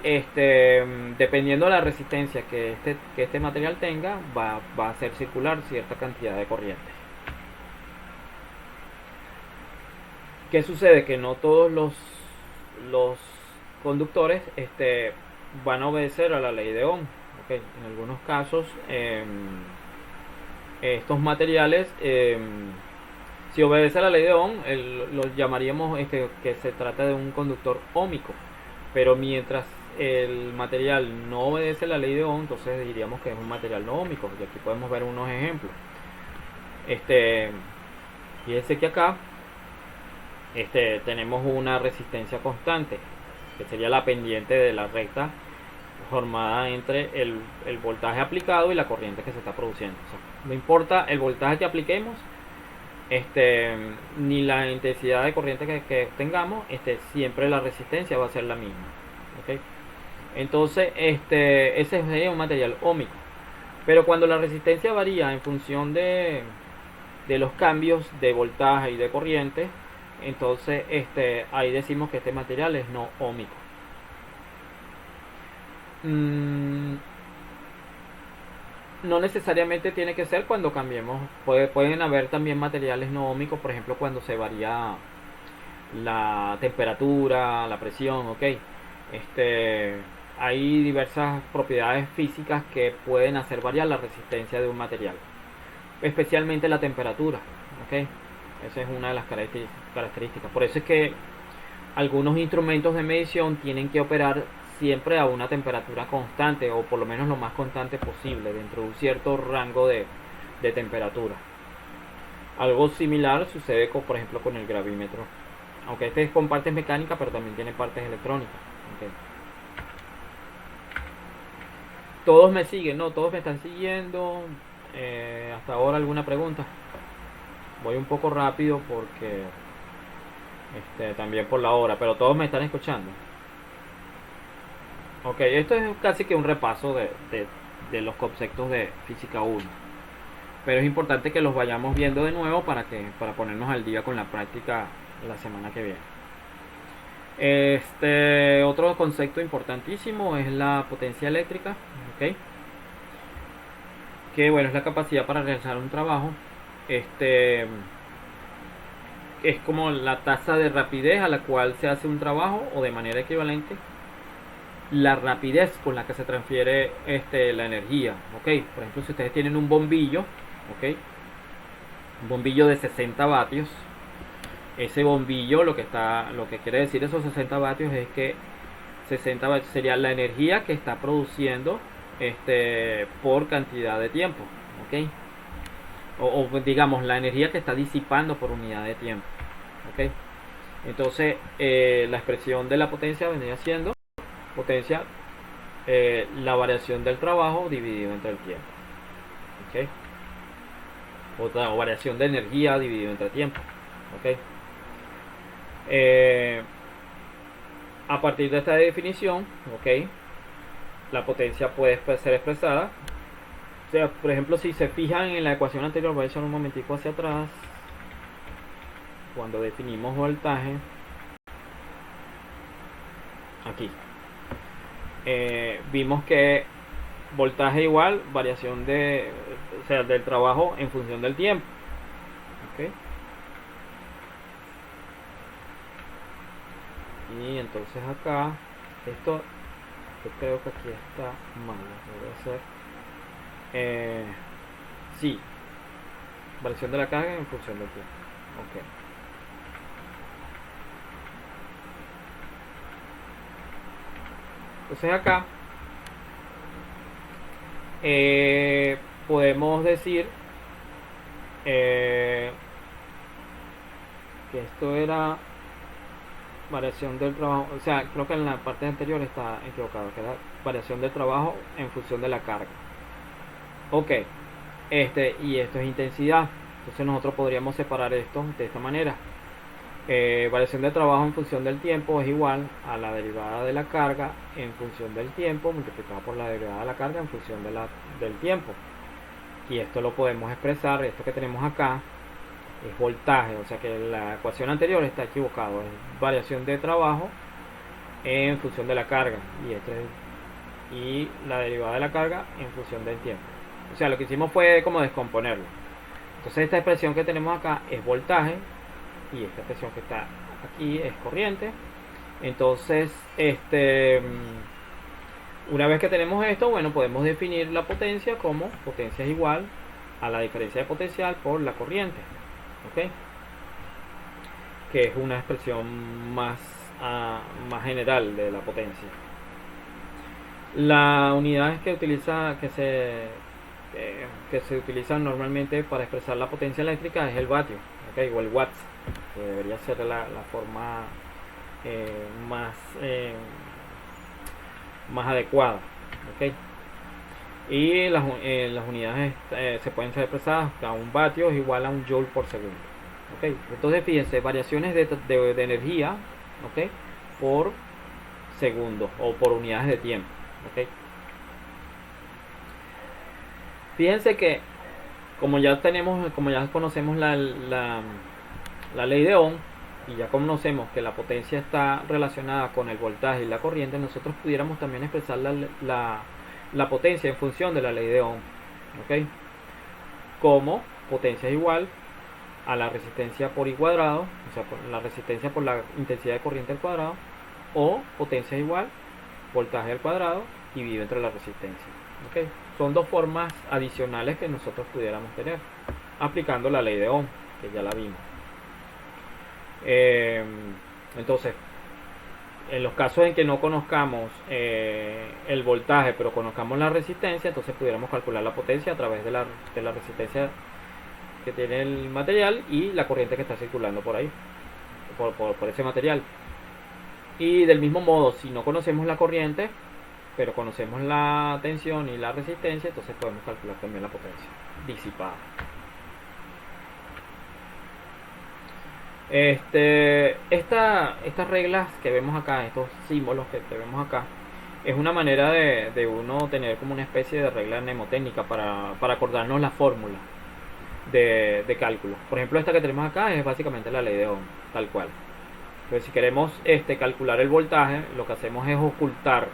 dependiendo de la resistencia que este material tenga, va a hacer circular cierta cantidad de corriente. ¿Qué sucede? Que no todos los conductores van a obedecer a la ley de Ohm. Okay. En algunos casos, estos materiales, si obedece a la ley de Ohm, los llamaríamos que se trata de un conductor óhmico. Pero mientras el material no obedece a la ley de Ohm, entonces diríamos que es un material no óhmico. Y aquí podemos ver unos ejemplos. Fíjense que acá tenemos una resistencia constante, que sería la pendiente de la recta formada entre el voltaje aplicado y la corriente que se está produciendo. O sea, no importa el voltaje que apliquemos, ni la intensidad de corriente que tengamos, siempre la resistencia va a ser la misma. ¿Okay? Entonces, ese sería un material óhmico. Pero cuando la resistencia varía en función de los cambios de voltaje y de corriente, entonces ahí decimos que este material es no óhmico. No necesariamente tiene que ser cuando cambiemos. Pueden haber también materiales no óhmicos, por ejemplo, cuando se varía la temperatura, la presión, ok. Hay diversas propiedades físicas que pueden hacer variar la resistencia de un material, especialmente la temperatura, ok. Esa es una de las características. Por eso es que algunos instrumentos de medición tienen que operar siempre a una temperatura constante, o por lo menos lo más constante posible, dentro de un cierto rango de temperatura. Algo similar sucede por ejemplo con el gravímetro, aunque este es con partes mecánicas, pero también tiene partes electrónicas. Okay. Todos me siguen, ¿no? Todos me están siguiendo. Hasta ahora, ¿alguna pregunta? Voy un poco rápido porque también por la hora, pero todos me están escuchando. Ok, esto es casi que un repaso de los conceptos de física 1, pero es importante que los vayamos viendo de nuevo para ponernos al día con la práctica la semana que viene. Otro concepto importantísimo es la potencia eléctrica, ¿okay? Que bueno, es la capacidad para realizar un trabajo. Es como la tasa de rapidez a la cual se hace un trabajo, o de manera equivalente la rapidez con la que se transfiere la energía. ¿Okay? Por ejemplo, si ustedes tienen un bombillo, ¿okay? Un bombillo de 60 vatios, ese bombillo lo que quiere decir esos 60 vatios es que 60 vatios sería la energía que está produciendo por cantidad de tiempo, ¿okay? O digamos la energía que está disipando por unidad de tiempo, ¿okay? Entonces la expresión de la potencia vendría siendo potencia la variación del trabajo dividido entre el tiempo, ¿okay? O variación de energía dividido entre tiempo, ¿okay? A partir de esta definición, ¿okay? La potencia puede ser expresada. O sea, por ejemplo, si se fijan en la ecuación anterior, voy a echar un momentico hacia atrás. Cuando definimos voltaje, aquí vimos que voltaje igual variación del trabajo en función del tiempo. ¿Okay? Y entonces acá, esto yo creo que aquí está mal, debe ser sí, variación de la carga en función del tiempo. Okay. Entonces acá podemos decir que esto era variación del trabajo, o sea, creo que en la parte anterior está equivocado, que era variación del trabajo en función de la carga. Ok, y esto es intensidad. Entonces nosotros podríamos separar esto de esta manera. Variación de trabajo en función del tiempo es igual a la derivada de la carga en función del tiempo multiplicado por la derivada de la carga en función del tiempo. Y esto lo podemos expresar, esto que tenemos acá es voltaje, o sea que la ecuación anterior está equivocada, es variación de trabajo en función de la carga y la derivada de la carga en función del tiempo. O sea, lo que hicimos fue como descomponerlo. Entonces esta expresión que tenemos acá es voltaje y esta expresión que está aquí es corriente. Entonces, una vez que tenemos esto, bueno, podemos definir la potencia como potencia es igual a la diferencia de potencial por la corriente, ¿ok? Que es una expresión más general de la potencia. La unidad que se utilizan normalmente para expresar la potencia eléctrica es el vatio, ¿okay? O el watts, que debería ser la forma más adecuada, ¿okay? Y las unidades se pueden ser expresadas a un vatio es igual a un joule por segundo, ¿okay? Entonces fíjense, variaciones de energía, ¿okay? Por segundo o por unidades de tiempo, ¿okay? Fíjense que como ya conocemos la ley de Ohm y ya conocemos que la potencia está relacionada con el voltaje y la corriente, nosotros pudiéramos también expresar la potencia en función de la ley de Ohm, ¿okay? Como potencia es igual a la resistencia por I cuadrado, o sea, la resistencia por la intensidad de corriente al cuadrado, o potencia es igual voltaje al cuadrado dividido entre la resistencia, ¿okay? Son dos formas adicionales que nosotros pudiéramos tener aplicando la ley de Ohm, que ya la vimos. Entonces, en los casos en que no conozcamos el voltaje, pero conozcamos la resistencia, entonces pudiéramos calcular la potencia a través de la resistencia que tiene el material y la corriente que está circulando por ahí, por ese material. Y del mismo modo, si no conocemos la corriente, pero conocemos la tensión y la resistencia, entonces podemos calcular también la potencia disipada. Estas reglas que vemos acá, estos símbolos que vemos acá, es una manera de uno tener como una especie de regla mnemotécnica para acordarnos la fórmula de cálculo. Por ejemplo, esta que tenemos acá es básicamente la ley de Ohm, tal cual. Entonces, si queremos calcular el voltaje, lo que hacemos es ocultar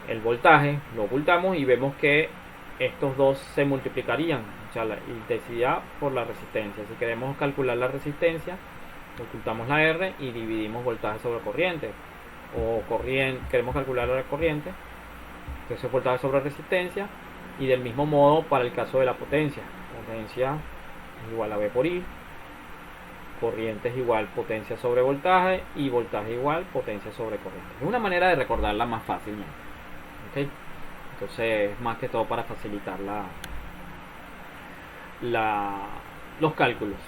el voltaje, lo ocultamos y vemos que estos dos se multiplicarían, o sea, la intensidad por la resistencia. Si queremos calcular la resistencia, ocultamos la R y dividimos voltaje sobre corriente. O queremos calcular la corriente, entonces voltaje sobre resistencia. Y del mismo modo para el caso de la potencia es igual a V por I, corriente es igual potencia sobre voltaje y voltaje igual potencia sobre corriente. Es una manera de recordarla más fácilmente, ¿okay? Entonces, más que todo para facilitar los cálculos.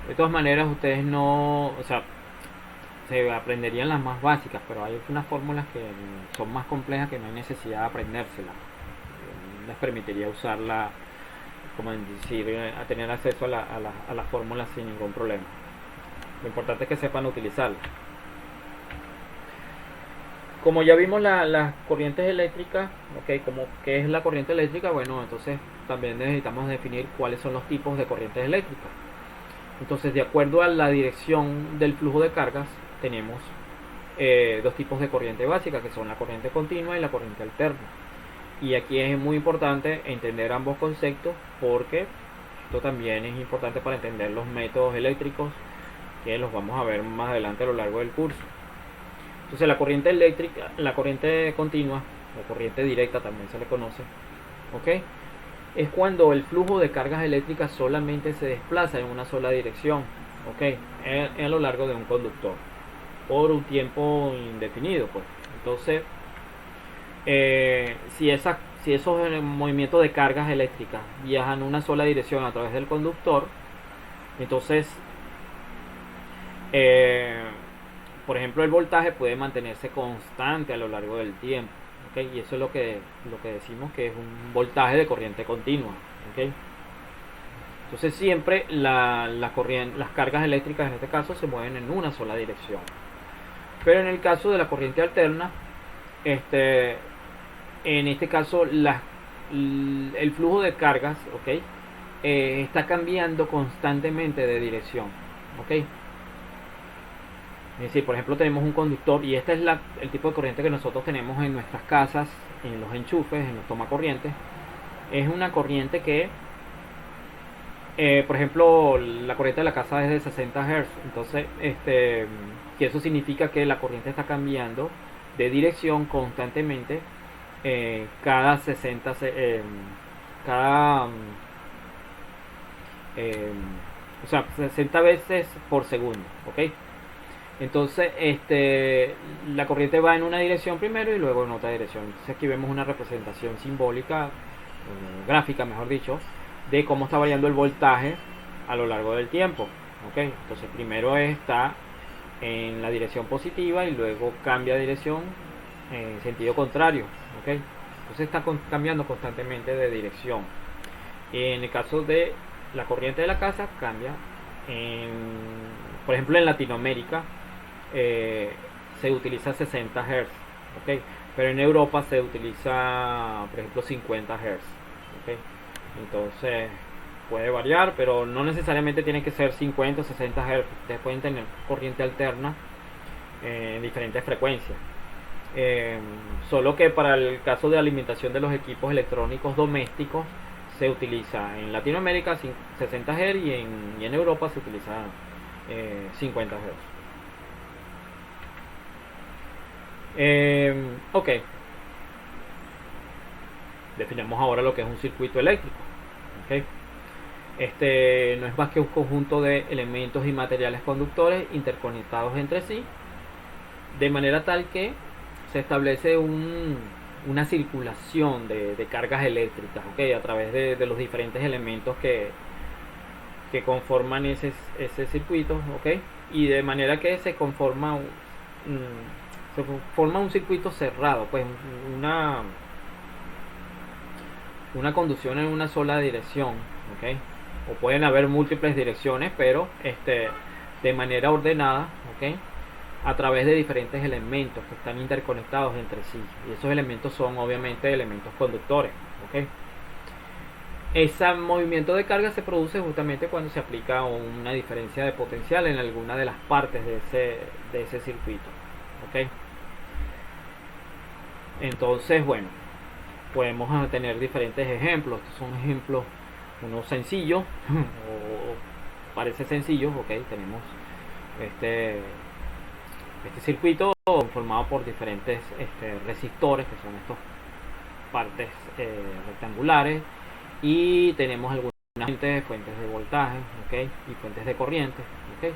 De todas maneras, ustedes se aprenderían las más básicas, pero hay unas fórmulas que son más complejas que no hay necesidad de aprendérselas. Les permitiría usarla, como decir, a tener acceso a las fórmulas sin ningún problema. Lo importante es que sepan utilizarlas. Como ya vimos las corrientes eléctricas, ¿okay? ¿Qué es la corriente eléctrica? Bueno, entonces también necesitamos definir cuáles son los tipos de corrientes eléctricas. Entonces, de acuerdo a la dirección del flujo de cargas, tenemos dos tipos de corriente básica, que son la corriente continua y la corriente alterna. Y aquí es muy importante entender ambos conceptos, porque esto también es importante para entender los métodos eléctricos, que los vamos a ver más adelante a lo largo del curso. Entonces la corriente eléctrica, la corriente continua o corriente directa también se le conoce, ¿ok? Es cuando el flujo de cargas eléctricas solamente se desplaza en una sola dirección, ¿ok? A lo largo de un conductor por un tiempo indefinido, pues. Entonces, si esos movimientos de cargas eléctricas viajan en una sola dirección a través del conductor, entonces por ejemplo, el voltaje puede mantenerse constante a lo largo del tiempo, ¿okay? Y eso es lo que decimos que es un voltaje de corriente continua, ¿okay? Entonces siempre las cargas eléctricas en este caso se mueven en una sola dirección. Pero en el caso de la corriente alterna, en este caso el flujo de cargas, ¿ok? Está cambiando constantemente de dirección, ¿ok? Es decir, por ejemplo, tenemos un conductor y este es el tipo de corriente que nosotros tenemos en nuestras casas, en los enchufes, en los tomacorrientes. Es una corriente que, por ejemplo, la corriente de la casa es de 60 Hz. Entonces, que eso significa que la corriente está cambiando de dirección constantemente cada 60 cada o sea, 60 veces por segundo, ¿ok? Entonces, la corriente va en una dirección primero y luego en otra dirección. Entonces aquí vemos una representación simbólica, gráfica mejor dicho, de cómo está variando el voltaje a lo largo del tiempo. ¿Ok? Entonces primero está en la dirección positiva y luego cambia de dirección en sentido contrario. ¿Ok? Entonces está cambiando constantemente de dirección. En el caso de la corriente de la casa cambia por ejemplo, en Latinoamérica se utiliza 60 Hz, ¿okay? Pero en Europa se utiliza, por ejemplo, 50 Hz, ¿okay? Entonces puede variar, pero no necesariamente tiene que ser 50 o 60 Hz. Ustedes pueden tener corriente alterna en diferentes frecuencias. Solo que para el caso de alimentación de los equipos electrónicos domésticos se utiliza en Latinoamérica 60 Hz y en Europa se utiliza 50 Hz. Ok, definamos ahora lo que es un circuito eléctrico. Okay. No es más que un conjunto de elementos y materiales conductores interconectados entre sí, de manera tal que se establece una circulación de cargas eléctricas, okay, a través de los diferentes elementos que conforman ese circuito, okay, y de manera que se forma un circuito cerrado, pues una conducción en una sola dirección, ¿okay? O pueden haber múltiples direcciones, pero de manera ordenada, ¿okay? A través de diferentes elementos que están interconectados entre sí, y esos elementos son obviamente elementos conductores, ¿okay? Ese movimiento de carga se produce justamente cuando se aplica una diferencia de potencial en alguna de las partes de ese circuito, ¿okay? Entonces, bueno, podemos tener diferentes ejemplos. Estos son ejemplos, unos sencillos o parece sencillo, ok. Tenemos este circuito formado por diferentes resistores, que son estas partes rectangulares, y tenemos algunas fuentes de voltaje, ok, y fuentes de corriente, ok.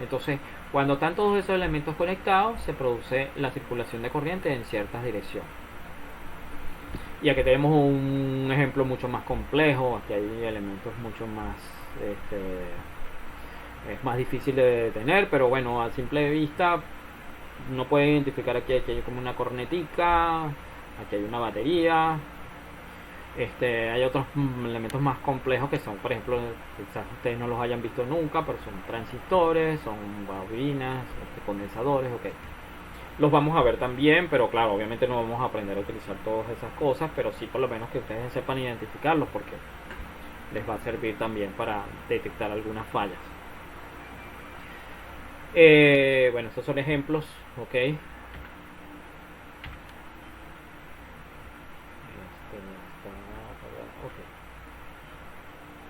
Entonces, cuando están todos esos elementos conectados, se produce la circulación de corriente en ciertas direcciones. Y aquí tenemos un ejemplo mucho más complejo. Aquí hay elementos mucho más es más difícil de detener, pero bueno, a simple vista uno puede identificar aquí hay como una cornetica, aquí hay una batería, hay otros elementos más complejos que son, por ejemplo, quizás ustedes no los hayan visto nunca, pero son transistores, son bobinas, condensadores, ok. Los vamos a ver también, pero claro, obviamente no vamos a aprender a utilizar todas esas cosas, pero sí por lo menos que ustedes sepan identificarlos, porque les va a servir también para detectar algunas fallas. Bueno, estos son ejemplos, ok.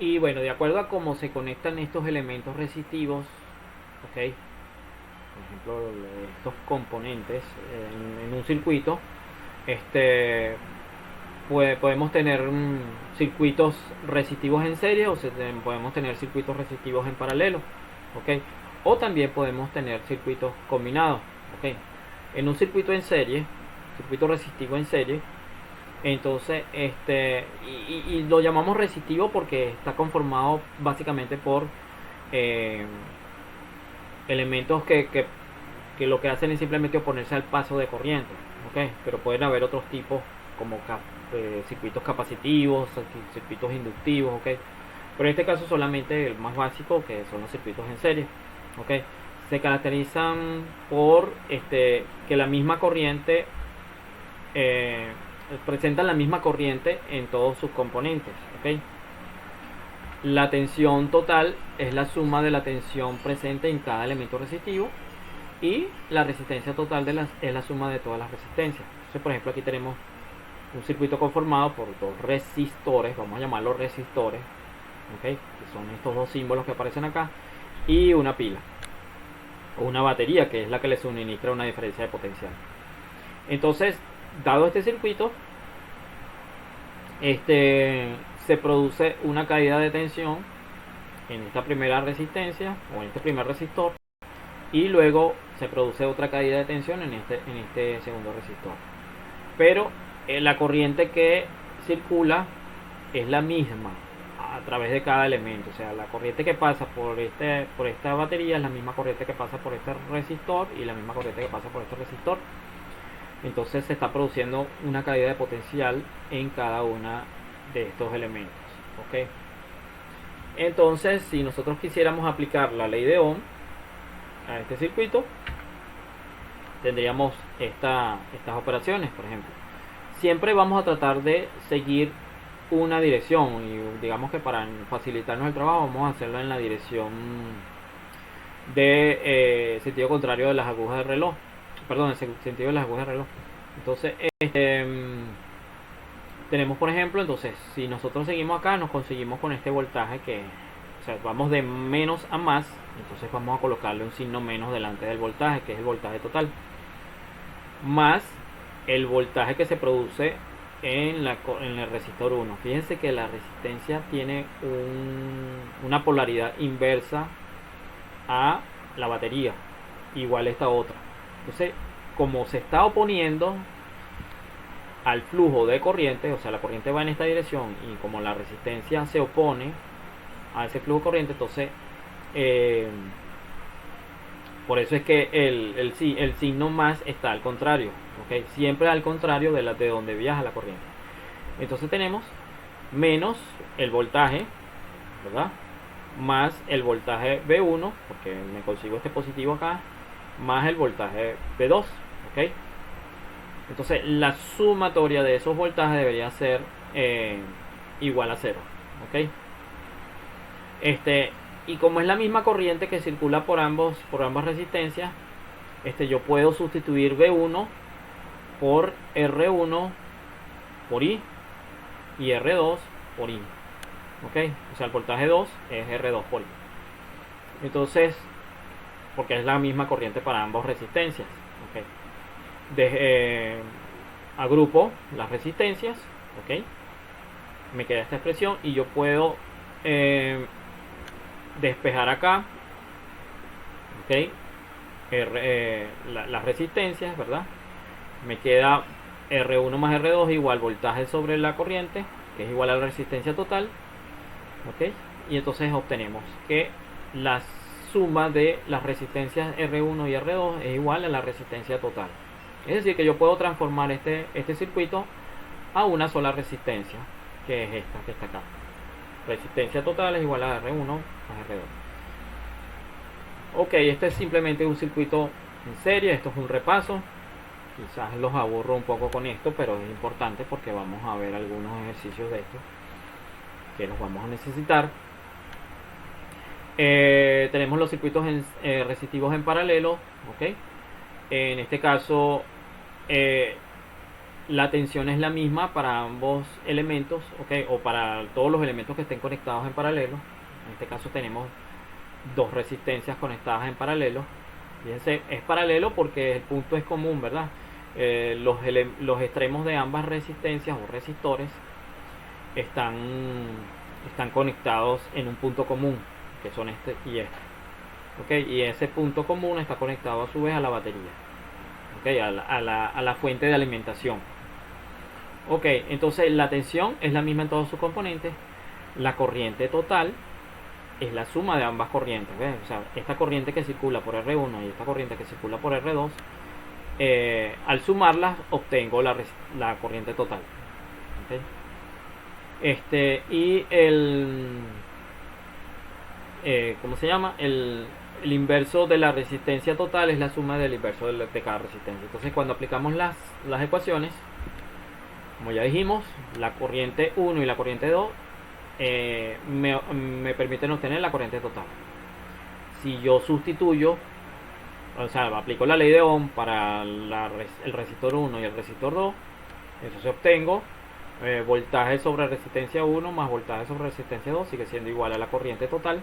Y bueno, de acuerdo a cómo se conectan estos elementos resistivos, ok, por ejemplo, estos componentes en un circuito, podemos tener circuitos resistivos en serie o podemos tener circuitos resistivos en paralelo, ¿ok? O también podemos tener circuitos combinados, ¿ok? En un circuito en serie, circuito resistivo en serie, entonces y lo llamamos resistivo porque está conformado básicamente por elementos que lo que hacen es simplemente oponerse al paso de corriente, ¿okay? Pero pueden haber otros tipos como circuitos capacitivos, circuitos inductivos, ¿okay? Pero en este caso solamente el más básico, que son los circuitos en serie. ¿Ok? Se caracterizan por que la misma corriente presentan la misma corriente en todos sus componentes. ¿Ok? La tensión total es la suma de la tensión presente en cada elemento resistivo, y la resistencia total es la suma de todas las resistencias. Entonces, por ejemplo, aquí tenemos un circuito conformado por dos resistores, vamos a llamarlos resistores, ¿okay? Que son estos dos símbolos que aparecen acá, y una pila o una batería, que es la que le suministra una diferencia de potencial. Entonces, dado este circuito, se produce una caída de tensión en esta primera resistencia o en este primer resistor, y luego se produce otra caída de tensión en este segundo resistor. Pero la corriente que circula es la misma a través de cada elemento. O sea, la corriente que pasa por esta batería es la misma corriente que pasa por este resistor y la misma corriente que pasa por este resistor. Entonces se está produciendo una caída de potencial en cada una de estos elementos. ¿Ok? Entonces, si nosotros quisiéramos aplicar la ley de Ohm a este circuito, tendríamos estas operaciones. Por ejemplo, siempre vamos a tratar de seguir una dirección, y digamos que para facilitarnos el trabajo vamos a hacerlo en la dirección de sentido contrario de las agujas del reloj, perdón, en sentido de las agujas del reloj. Entonces tenemos, por ejemplo, entonces si nosotros seguimos acá, nos conseguimos con este voltaje que, o sea, vamos de menos a más. Entonces vamos a colocarle un signo menos delante del voltaje, que es el voltaje total, más el voltaje que se produce en el resistor 1. Fíjense que la resistencia tiene una polaridad inversa a la batería, igual esta otra. Entonces, como se está oponiendo al flujo de corriente, o sea, la corriente va en esta dirección, y como la resistencia se opone a ese flujo de corriente, entonces por eso es que el signo más está al contrario, ¿okay? Siempre al contrario de donde viaja la corriente. Entonces tenemos menos el voltaje, ¿verdad? Más el voltaje V1, porque me consigo este positivo acá, más el voltaje V2, ¿ok? Entonces la sumatoria de esos voltajes debería ser igual a 0, ¿ok? Y como es la misma corriente que circula por ambas resistencias, yo puedo sustituir V1 por R1 por I y R2 por I. ¿Ok? O sea, el voltaje 2 es R2 por I. Entonces, porque es la misma corriente para ambas resistencias. ¿Ok? Agrupo las resistencias. ¿Ok? Me queda esta expresión y yo puedo despejar acá, ¿ok? Las resistencias, ¿verdad? Me queda R1 más R2 igual voltaje sobre la corriente, que es igual a la resistencia total, ¿ok? Y entonces obtenemos que la suma de las resistencias R1 y R2 es igual a la resistencia total. Es decir, que yo puedo transformar este circuito a una sola resistencia, que es esta que está acá. Resistencia total es igual a R1 más R2. Ok, este es simplemente un circuito en serie. Esto es un repaso. Quizás los aburro un poco con esto, pero es importante porque vamos a ver algunos ejercicios de estos que los vamos a necesitar. Tenemos los circuitos resistivos en paralelo. Ok, en este caso la tensión es la misma para ambos elementos, ¿okay? O para todos los elementos que estén conectados en paralelo. En este caso tenemos dos resistencias conectadas en paralelo. Fíjense, es paralelo porque el punto es común, ¿verdad? Los extremos de ambas resistencias o resistores están conectados en un punto común, que son este y este. ¿Okay? Y ese punto común está conectado a su vez a la batería. Okay, a la fuente de alimentación. Ok, entonces la tensión es la misma en todos sus componentes. La corriente total es la suma de ambas corrientes, ¿ves? O sea, esta corriente que circula por R1 y esta corriente que circula por R2, al sumarlas obtengo la corriente total. Okay. Y ¿cómo se llama? El inverso de la resistencia total es la suma del inverso de cada resistencia. Entonces cuando aplicamos las ecuaciones, como ya dijimos, la corriente 1 y la corriente 2 me permiten obtener la corriente total. Si yo sustituyo, o sea, aplico la ley de Ohm para el resistor 1 y el resistor 2, entonces obtengo voltaje sobre resistencia 1 más voltaje sobre resistencia 2, sigue siendo igual a la corriente total.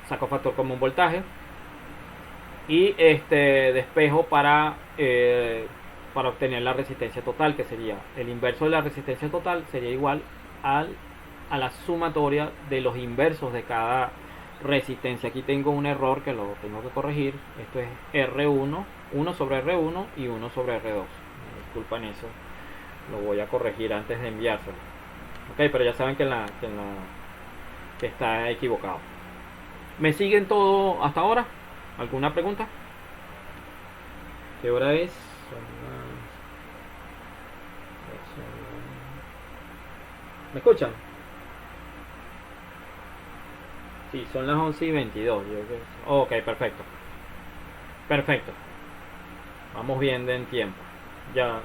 Saco factor común voltaje y despejo para obtener la resistencia total, que sería el inverso de la resistencia total, sería igual a la sumatoria de los inversos de cada resistencia. Aquí tengo un error que lo tengo que corregir. Esto es R1, 1 sobre R1 y 1 sobre R2. Disculpen eso, lo voy a corregir antes de enviárselo. Ok, pero ya saben que está equivocado. ¿Me siguen todo hasta ahora? ¿Alguna pregunta? ¿Qué hora es? ¿Me escuchan? Sí, son las 11:22. Ok, perfecto. Perfecto. Vamos bien en tiempo. Ya.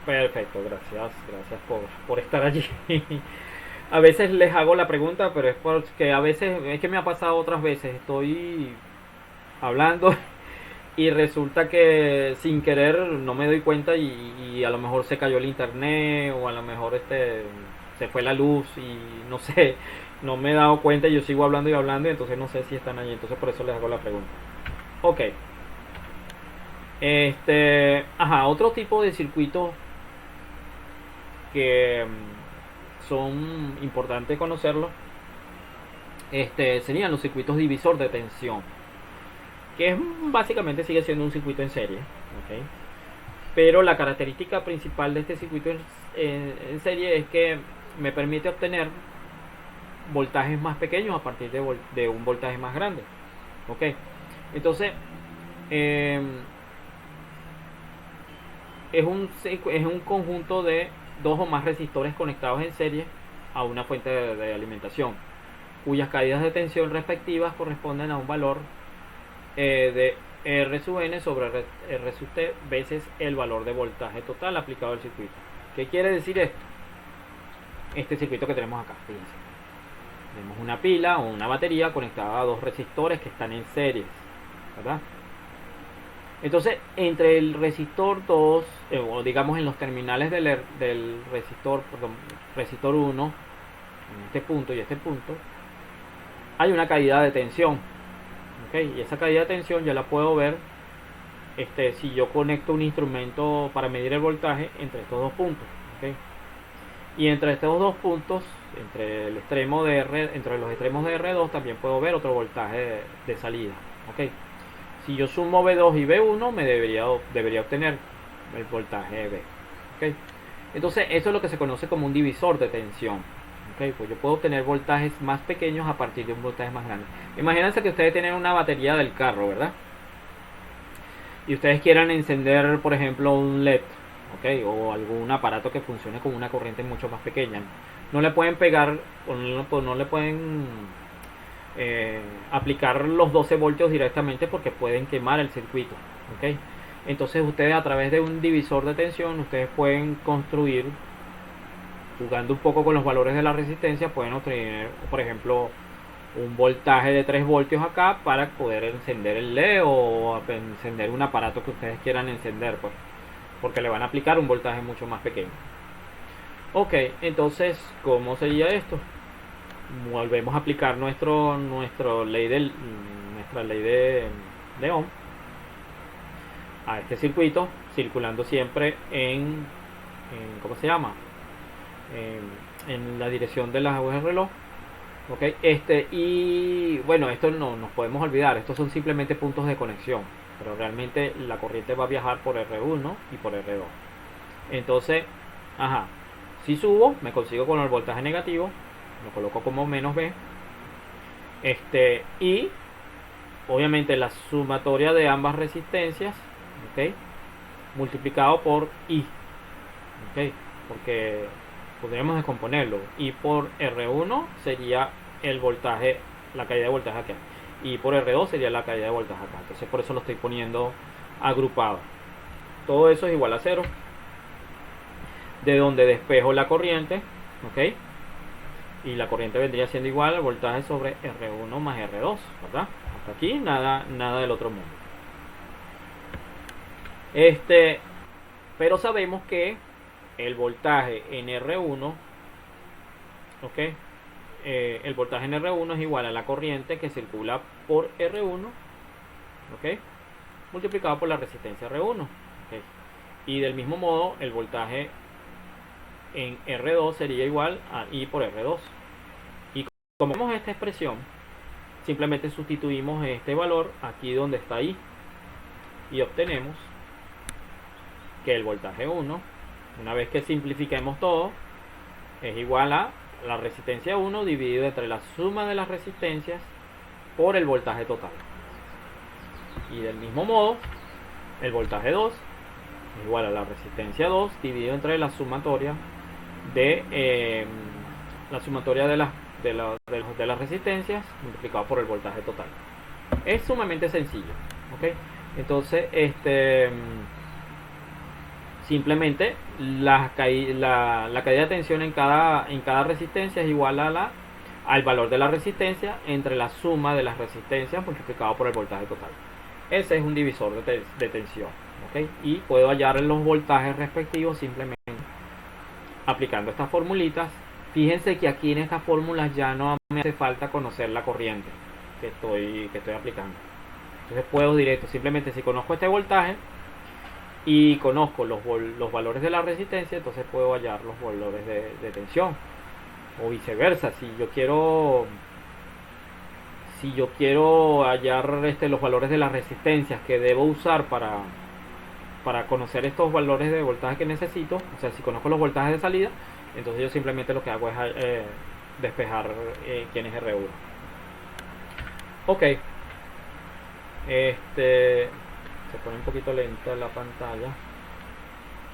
Perfecto, gracias. Gracias por estar allí. A veces les hago la pregunta, pero es porque a veces, es que me ha pasado otras veces, estoy hablando y resulta que sin querer no me doy cuenta y a lo mejor se cayó el internet o a lo mejor se fue la luz y no sé, no me he dado cuenta y yo sigo hablando y hablando y entonces no sé si están allí, entonces por eso les hago la pregunta. Ok. Otro tipo de circuitos que son importantes conocerlos, serían los circuitos divisor de tensión, que básicamente sigue siendo un circuito en serie, ¿okay? Pero la característica principal de este circuito en serie es que me permite obtener voltajes más pequeños a partir de un voltaje más grande, ¿okay? Entonces es un conjunto de dos o más resistores conectados en serie a una fuente de alimentación, cuyas caídas de tensión respectivas corresponden a un valor de R sub n sobre R sub t veces el valor de voltaje total aplicado al circuito. ¿Qué quiere decir esto? Este circuito que tenemos acá, fíjense. Tenemos una pila o una batería conectada a dos resistores que están en series, ¿verdad? Entonces, entre el resistor 2, o digamos en los terminales del resistor 1, en este punto y este punto, hay una caída de tensión. ¿Okay? Y esa caída de tensión yo la puedo ver si yo conecto un instrumento para medir el voltaje entre estos dos puntos. ¿Okay? Y entre estos dos puntos, entre los extremos de R2, también puedo ver otro voltaje de salida. ¿Okay? Si yo sumo B2 y B1, me debería obtener el voltaje B. ¿Okay? Entonces, eso es lo que se conoce como un divisor de tensión. ¿Okay? Pues yo puedo obtener voltajes más pequeños a partir de un voltaje más grande. Imagínense que ustedes tienen una batería del carro, ¿verdad? Y ustedes quieran encender, por ejemplo, un LED, ¿okay? O algún aparato que funcione con una corriente mucho más pequeña. No le pueden pegar, o no le pueden aplicar los 12 voltios directamente porque pueden quemar el circuito. ¿Okay? Entonces ustedes a través de un divisor de tensión, ustedes pueden construir, jugando un poco con los valores de la resistencia, pueden obtener, por ejemplo, un voltaje de 3 voltios acá para poder encender el LED o encender un aparato que ustedes quieran encender, pues, porque le van a aplicar un voltaje mucho más pequeño. Ok, entonces, ¿cómo sería esto? Volvemos a aplicar nuestra ley de Ohm a este circuito, circulando siempre en ¿cómo se llama? En la dirección de las agujas del reloj. Okay, y bueno, esto no nos podemos olvidar, estos son simplemente puntos de conexión, pero realmente la corriente va a viajar por R1 y por R2. Entonces, si subo, me consigo con el voltaje negativo, lo coloco como menos B, y obviamente la sumatoria de ambas resistencias, ¿okay? Multiplicado por I, ¿okay? Porque podríamos descomponerlo. I por R1 sería el voltaje, la caída de voltaje acá. Y por R2 sería la caída de voltaje acá. Entonces por eso lo estoy poniendo agrupado. Todo eso es igual a 0. De donde despejo la corriente, ¿ok? Y la corriente vendría siendo igual al voltaje sobre R1 más R2, ¿verdad? Hasta aquí nada del otro mundo. Pero sabemos que el voltaje en R1, ¿ok? El voltaje en R1 es igual a la corriente que circula por R1, ¿ok? Multiplicado por la resistencia R1, ¿ok? Y del mismo modo el voltaje en R2 sería igual a I por R2. Y como vemos esta expresión, simplemente sustituimos este valor aquí donde está I y obtenemos que el voltaje 1, una vez que simplifiquemos todo, es igual a la resistencia 1 dividido entre la suma de las resistencias por el voltaje total. Y del mismo modo, el voltaje 2 es igual a la resistencia 2 dividido entre la sumatoria de las resistencias multiplicado por el voltaje total. Es sumamente sencillo, ¿ok? Entonces, simplemente la caída de tensión en cada resistencia es igual a al valor de la resistencia entre la suma de las resistencias multiplicado por el voltaje total. Ese es un divisor de tensión, ¿ok? Y puedo hallar los voltajes respectivos simplemente aplicando estas formulitas. Fíjense que aquí en estas fórmulas ya no me hace falta conocer la corriente que estoy aplicando. Entonces puedo directo, simplemente si conozco este voltaje y conozco los valores de la resistencia, entonces puedo hallar los valores de tensión. O viceversa, si yo quiero hallar los valores de las resistencias que debo usar para conocer estos valores de voltaje que necesito, o sea, si conozco los voltajes de salida, entonces yo simplemente lo que hago es despejar quién es R1. Ok, se pone un poquito lenta la pantalla.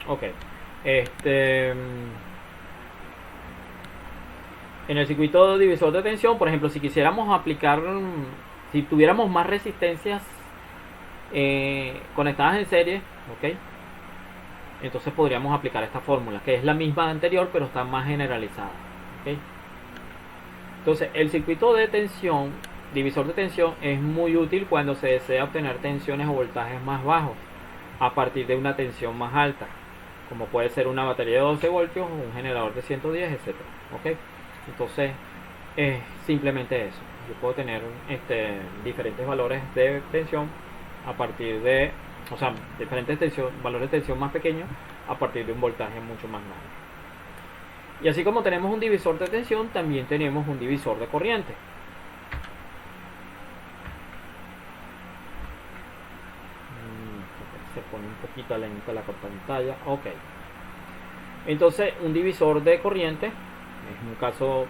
Ok, en el circuito divisor de tensión, por ejemplo, si quisiéramos aplicar, si tuviéramos más resistencias conectadas en serie, ok, entonces podríamos aplicar esta fórmula, que es la misma anterior, pero está más generalizada, ok. Entonces, el circuito de tensión, divisor de tensión, es muy útil cuando se desea obtener tensiones o voltajes más bajos a partir de una tensión más alta, como puede ser una batería de 12 voltios o un generador de 110, etc. ¿Ok? Entonces, es simplemente eso. Yo puedo tener diferentes valores de tensión a partir de, o sea, diferentes valores de tensión más pequeños a partir de un voltaje mucho más grande. Y así como tenemos un divisor de tensión, también tenemos un divisor de corriente. Se pone un poquito lenta la pantalla. Ok. Entonces, un divisor de corriente es un caso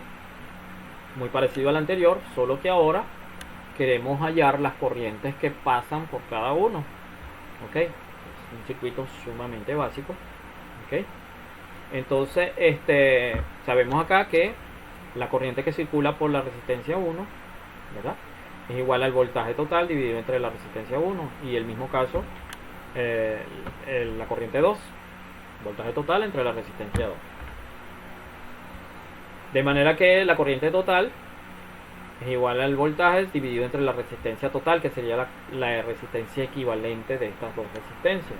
muy parecido al anterior, solo que ahora queremos hallar las corrientes que pasan por cada uno. Ok. Es un circuito sumamente básico. Ok. Entonces, sabemos acá que la corriente que circula por la resistencia 1, ¿verdad?, es igual al voltaje total dividido entre la resistencia 1. Y el mismo caso, la corriente 2, voltaje total entre la resistencia 2. De manera que la corriente total es igual al voltaje dividido entre la resistencia total, que sería la resistencia equivalente de estas dos resistencias.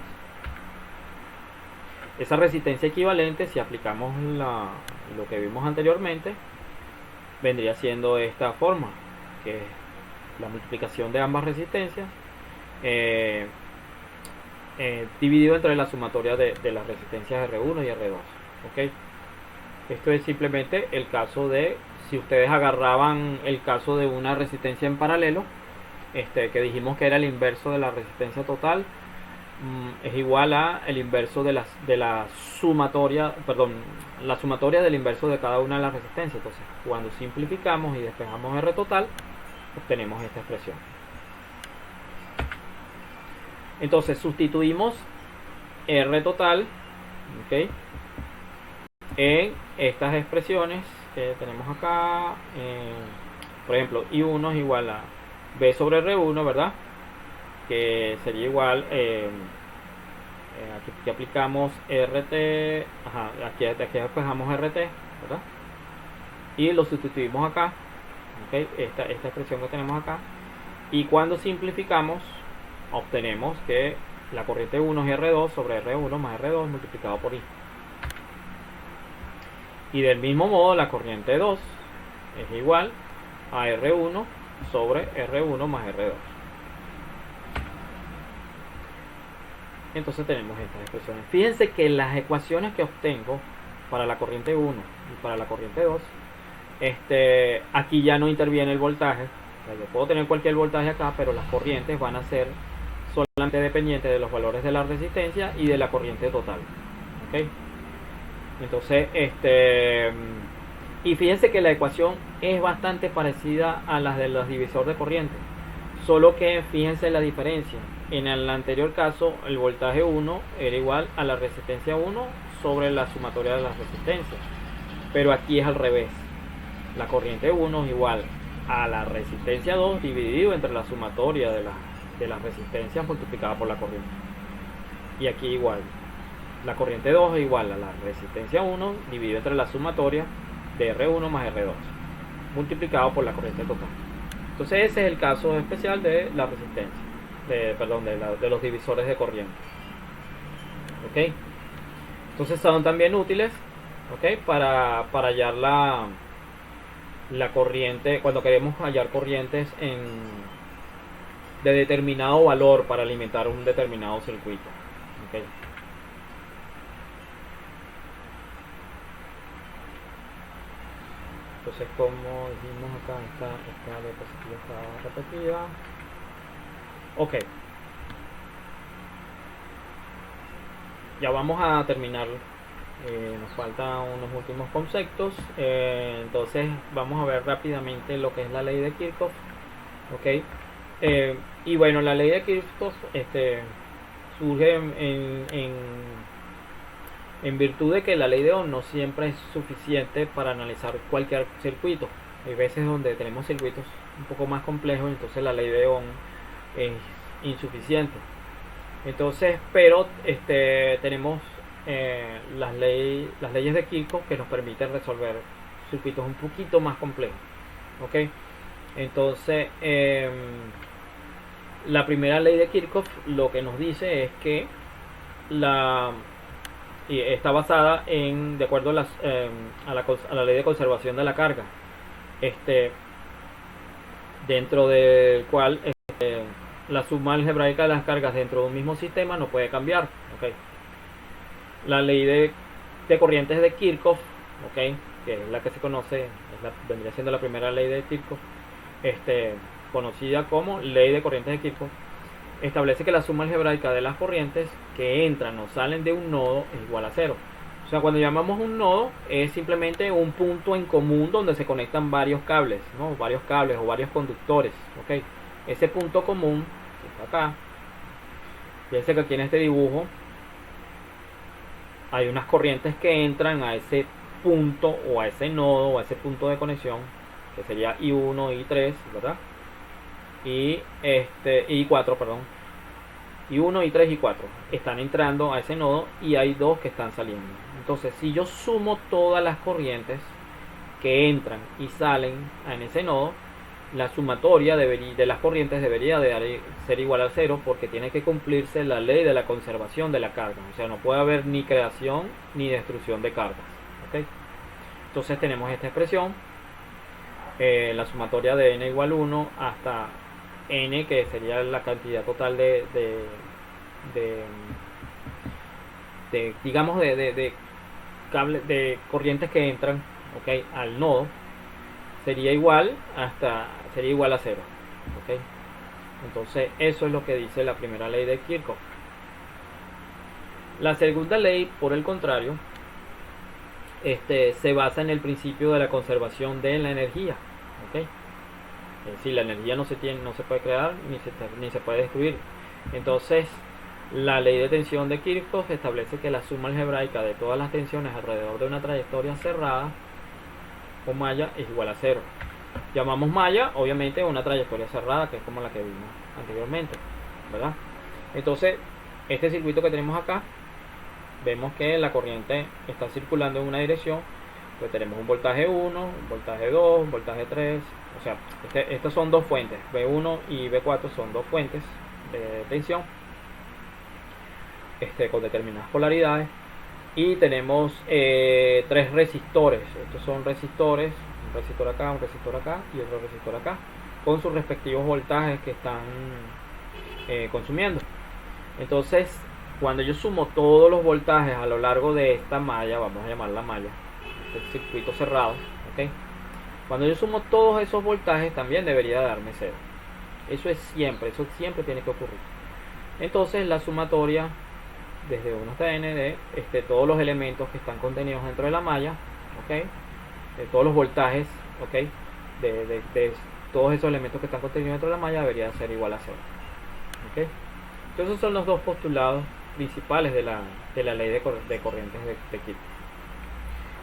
Esa resistencia equivalente, si aplicamos lo que vimos anteriormente, vendría siendo esta forma, que es la multiplicación de ambas resistencias dividido entre la sumatoria de las resistencias R1 y R2. ¿Ok? Esto es simplemente el caso de, si ustedes agarraban el caso de una resistencia en paralelo, que dijimos que era el inverso de la resistencia total, es igual a el inverso de la sumatoria, perdón, la sumatoria del inverso de cada una de las resistencias. Entonces, cuando simplificamos y despejamos R total, obtenemos esta expresión. Entonces, sustituimos R total, ¿ok?, en estas expresiones que tenemos acá. Por ejemplo, I1 es igual a B sobre R1, ¿verdad? Que sería igual, aquí aplicamos RT, ajá, aquí despejamos RT, ¿verdad? Y lo sustituimos acá, ¿okay? Esta expresión que tenemos acá. Y cuando simplificamos, obtenemos que la corriente 1 es R2 sobre R1 más R2 multiplicado por I. Y del mismo modo, la corriente 2 es igual a R1 sobre R1 más R2. Entonces tenemos estas expresiones. Fíjense que las ecuaciones que obtengo para la corriente 1 y para la corriente 2, aquí ya no interviene el voltaje. O sea, yo puedo tener cualquier voltaje acá, pero las corrientes van a ser solamente dependientes de los valores de la resistencia y de la corriente total. ¿Okay? Entonces, y fíjense que la ecuación es bastante parecida a las de los divisores de corriente, solo que fíjense la diferencia. En el anterior caso, el voltaje 1 era igual a la resistencia 1 sobre la sumatoria de las resistencias, pero aquí es al revés. La corriente 1 es igual a la resistencia 2 dividido entre la sumatoria de las resistencias multiplicada por la corriente. Y aquí igual, la corriente 2 es igual a la resistencia 1 dividido entre la sumatoria de R1 más R2 multiplicado por la corriente total. Entonces ese es el caso especial de la resistencia, de los divisores de corriente. ¿Ok? Entonces son también útiles, ¿ok? Para hallar la corriente, cuando queremos hallar corrientes de determinado valor para alimentar un determinado circuito. ¿Ok? Entonces, como dijimos acá, esta diapositiva está repetida. Ok. Ya vamos a terminar. Nos faltan unos últimos conceptos. Entonces, vamos a ver rápidamente lo que es la ley de Kirchhoff. Ok. Y bueno, la ley de Kirchhoff surge en virtud de que la ley de Ohm no siempre es suficiente para analizar cualquier circuito. Hay veces donde tenemos circuitos un poco más complejos, entonces la ley de Ohm es insuficiente. Entonces, pero tenemos las leyes de Kirchhoff que nos permiten resolver circuitos un poquito más complejos. ¿Ok? Entonces, la primera ley de Kirchhoff lo que nos dice es que y está basada de acuerdo a la ley de conservación de la carga, dentro del cual la suma algebraica de las cargas dentro de un mismo sistema no puede cambiar. ¿Okay? La ley de corrientes de Kirchhoff, ¿okay? Que es la que se conoce, vendría siendo la primera ley de Kirchhoff, conocida como ley de corrientes de Kirchhoff, establece que la suma algebraica de las corrientes que entran o salen de un nodo es igual a 0. O sea, cuando llamamos un nodo es simplemente un punto en común donde se conectan varios cables, ¿no? Varios cables o varios conductores. ¿Okay? Ese punto común, que está acá, fíjense que aquí en este dibujo hay unas corrientes que entran a ese punto o a ese nodo o a ese punto de conexión, que sería I1, I3, ¿verdad? Y I4, perdón. I1, I3 y I4 están entrando a ese nodo y hay dos que están saliendo. Entonces, si yo sumo todas las corrientes que entran y salen en ese nodo, la sumatoria de las corrientes debería de ser igual a 0, porque tiene que cumplirse la ley de la conservación de la carga. O sea, no puede haber ni creación ni destrucción de cargas. ¿Okay? Entonces tenemos esta expresión, la sumatoria de n igual 1 hasta n, que sería la cantidad total digamos de cables, de corrientes que entran, ¿okay? Al nodo, sería igual a 0. ¿Okay? Entonces eso es lo que dice la primera ley de Kirchhoff. La segunda ley, por el contrario, se basa en el principio de la conservación de la energía. ¿Okay? Es decir, la energía no se puede crear ni se puede destruir. Entonces, la ley de tensión de Kirchhoff establece que la suma algebraica de todas las tensiones alrededor de una trayectoria cerrada o malla es igual a 0. Llamamos malla, obviamente, una trayectoria cerrada, que es como la que vimos anteriormente, ¿verdad? Entonces, este circuito que tenemos acá, vemos que la corriente está circulando en una dirección. Pues tenemos un voltaje 1, un voltaje 2, un voltaje 3. O sea, estas son dos fuentes, V1 y V4 son dos fuentes de tensión con determinadas polaridades. Y tenemos tres resistores. Estos son resistores, un resistor acá y otro resistor acá, con sus respectivos voltajes que están consumiendo. Entonces, cuando yo sumo todos los voltajes a lo largo de esta malla, vamos a llamarla malla, este circuito cerrado, ¿ok? Cuando yo sumo todos esos voltajes, también debería darme cero. Eso siempre tiene que ocurrir. Entonces, la sumatoria desde 1 hasta n de todos los elementos que están contenidos dentro de la malla, ¿ok? De todos los voltajes, ¿ok? De todos esos elementos que están contenidos dentro de la malla debería ser igual a cero, ¿ok? Entonces, esos son los dos postulados principales de la ley de corrientes de Kirchhoff.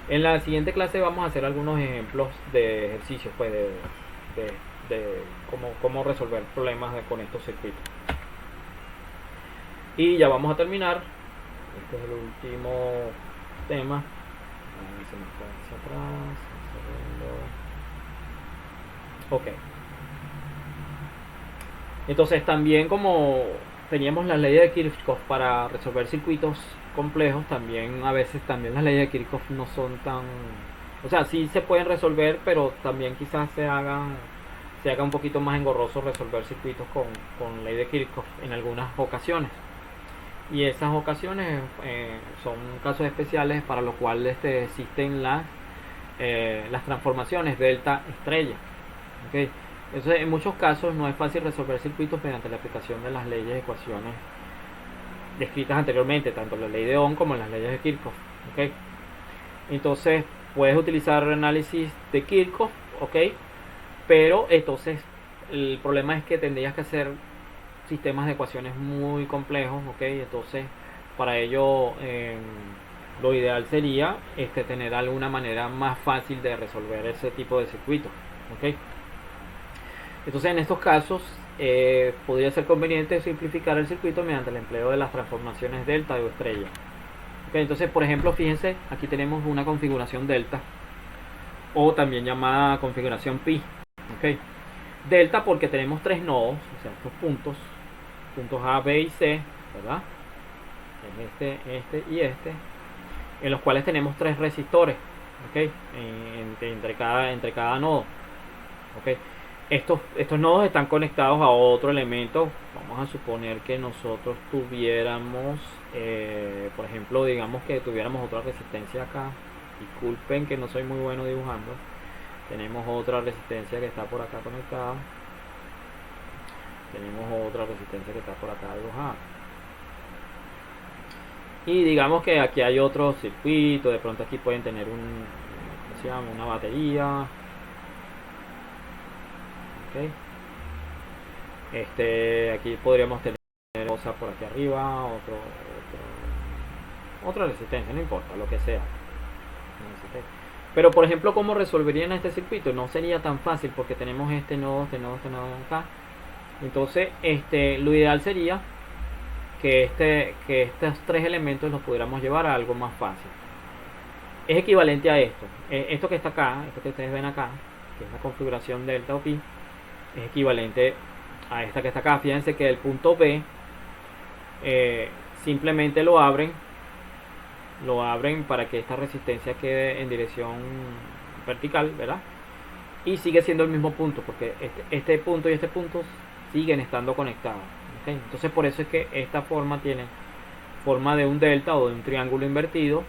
En la siguiente clase vamos a hacer algunos ejemplos de ejercicios, pues, de cómo resolver problemas con estos circuitos. Y ya vamos a terminar. Este es el último tema. Se me fue hacia atrás. Ok. Entonces, también como teníamos la ley de Kirchhoff para resolver circuitos complejos, también a veces también las leyes de Kirchhoff no son tan, o sea, sí se pueden resolver, pero también quizás se haga un poquito más engorroso resolver circuitos con ley de Kirchhoff en algunas ocasiones. Y esas ocasiones son casos especiales para los cuales existen las transformaciones delta estrella, ¿okay? Entonces, en muchos casos no es fácil resolver circuitos mediante la aplicación de las leyes de ecuaciones descritas anteriormente, tanto la ley de Ohm como las leyes de Kirchhoff, ¿okay? Entonces, puedes utilizar análisis de Kirchhoff, ¿ok? Pero entonces el problema es que tendrías que hacer sistemas de ecuaciones muy complejos, ¿ok? Entonces, para ello lo ideal sería tener alguna manera más fácil de resolver ese tipo de circuitos, ¿ok? Entonces, en estos casos podría ser conveniente simplificar el circuito mediante el empleo de las transformaciones delta o estrella. ¿Okay? Entonces, por ejemplo, fíjense, aquí tenemos una configuración delta, o también llamada configuración pi. ¿Okay? Delta porque tenemos tres nodos, o sea, estos puntos A, B y C, ¿verdad? Este y este, en los cuales tenemos tres resistores, ¿okay? entre cada nodo, ¿okay? Estos nodos están conectados a otro elemento. Vamos a suponer que nosotros tuviéramos, por ejemplo, digamos que tuviéramos otra resistencia acá. Disculpen que no soy muy bueno dibujando. Tenemos otra resistencia que está por acá conectada. Tenemos otra resistencia que está por acá dibujada. Y digamos que aquí hay otro circuito. De pronto aquí pueden tener ¿cómo se llama? Una batería. Okay. Aquí podríamos tener cosa por aquí arriba, otra resistencia, no importa, lo que sea. Pero por ejemplo, ¿cómo resolverían este circuito? No sería tan fácil porque tenemos este nodo acá. Entonces, lo ideal sería que estos tres elementos los pudiéramos llevar a algo más fácil. Es equivalente a esto. Esto que está acá, esto que ustedes ven acá, que es la configuración delta o pi, es equivalente a esta que está acá. Fíjense que el punto B simplemente lo abren para que esta resistencia quede en dirección vertical, ¿verdad? Y sigue siendo el mismo punto porque este punto y este punto siguen estando conectados, ¿okay? Entonces, por eso es que esta forma tiene forma de un delta o de un triángulo invertido,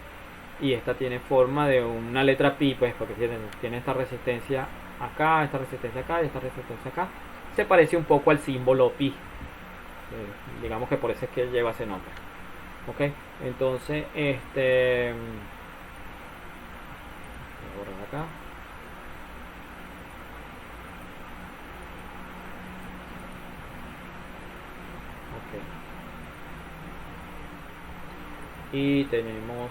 y esta tiene forma de una letra pi, pues, porque tiene esta resistencia acá, esta resistencia acá y esta resistencia acá. Se parece un poco al símbolo pi, digamos que por eso es que lleva ese nombre, ok. Entonces voy a borrar acá. Y tenemos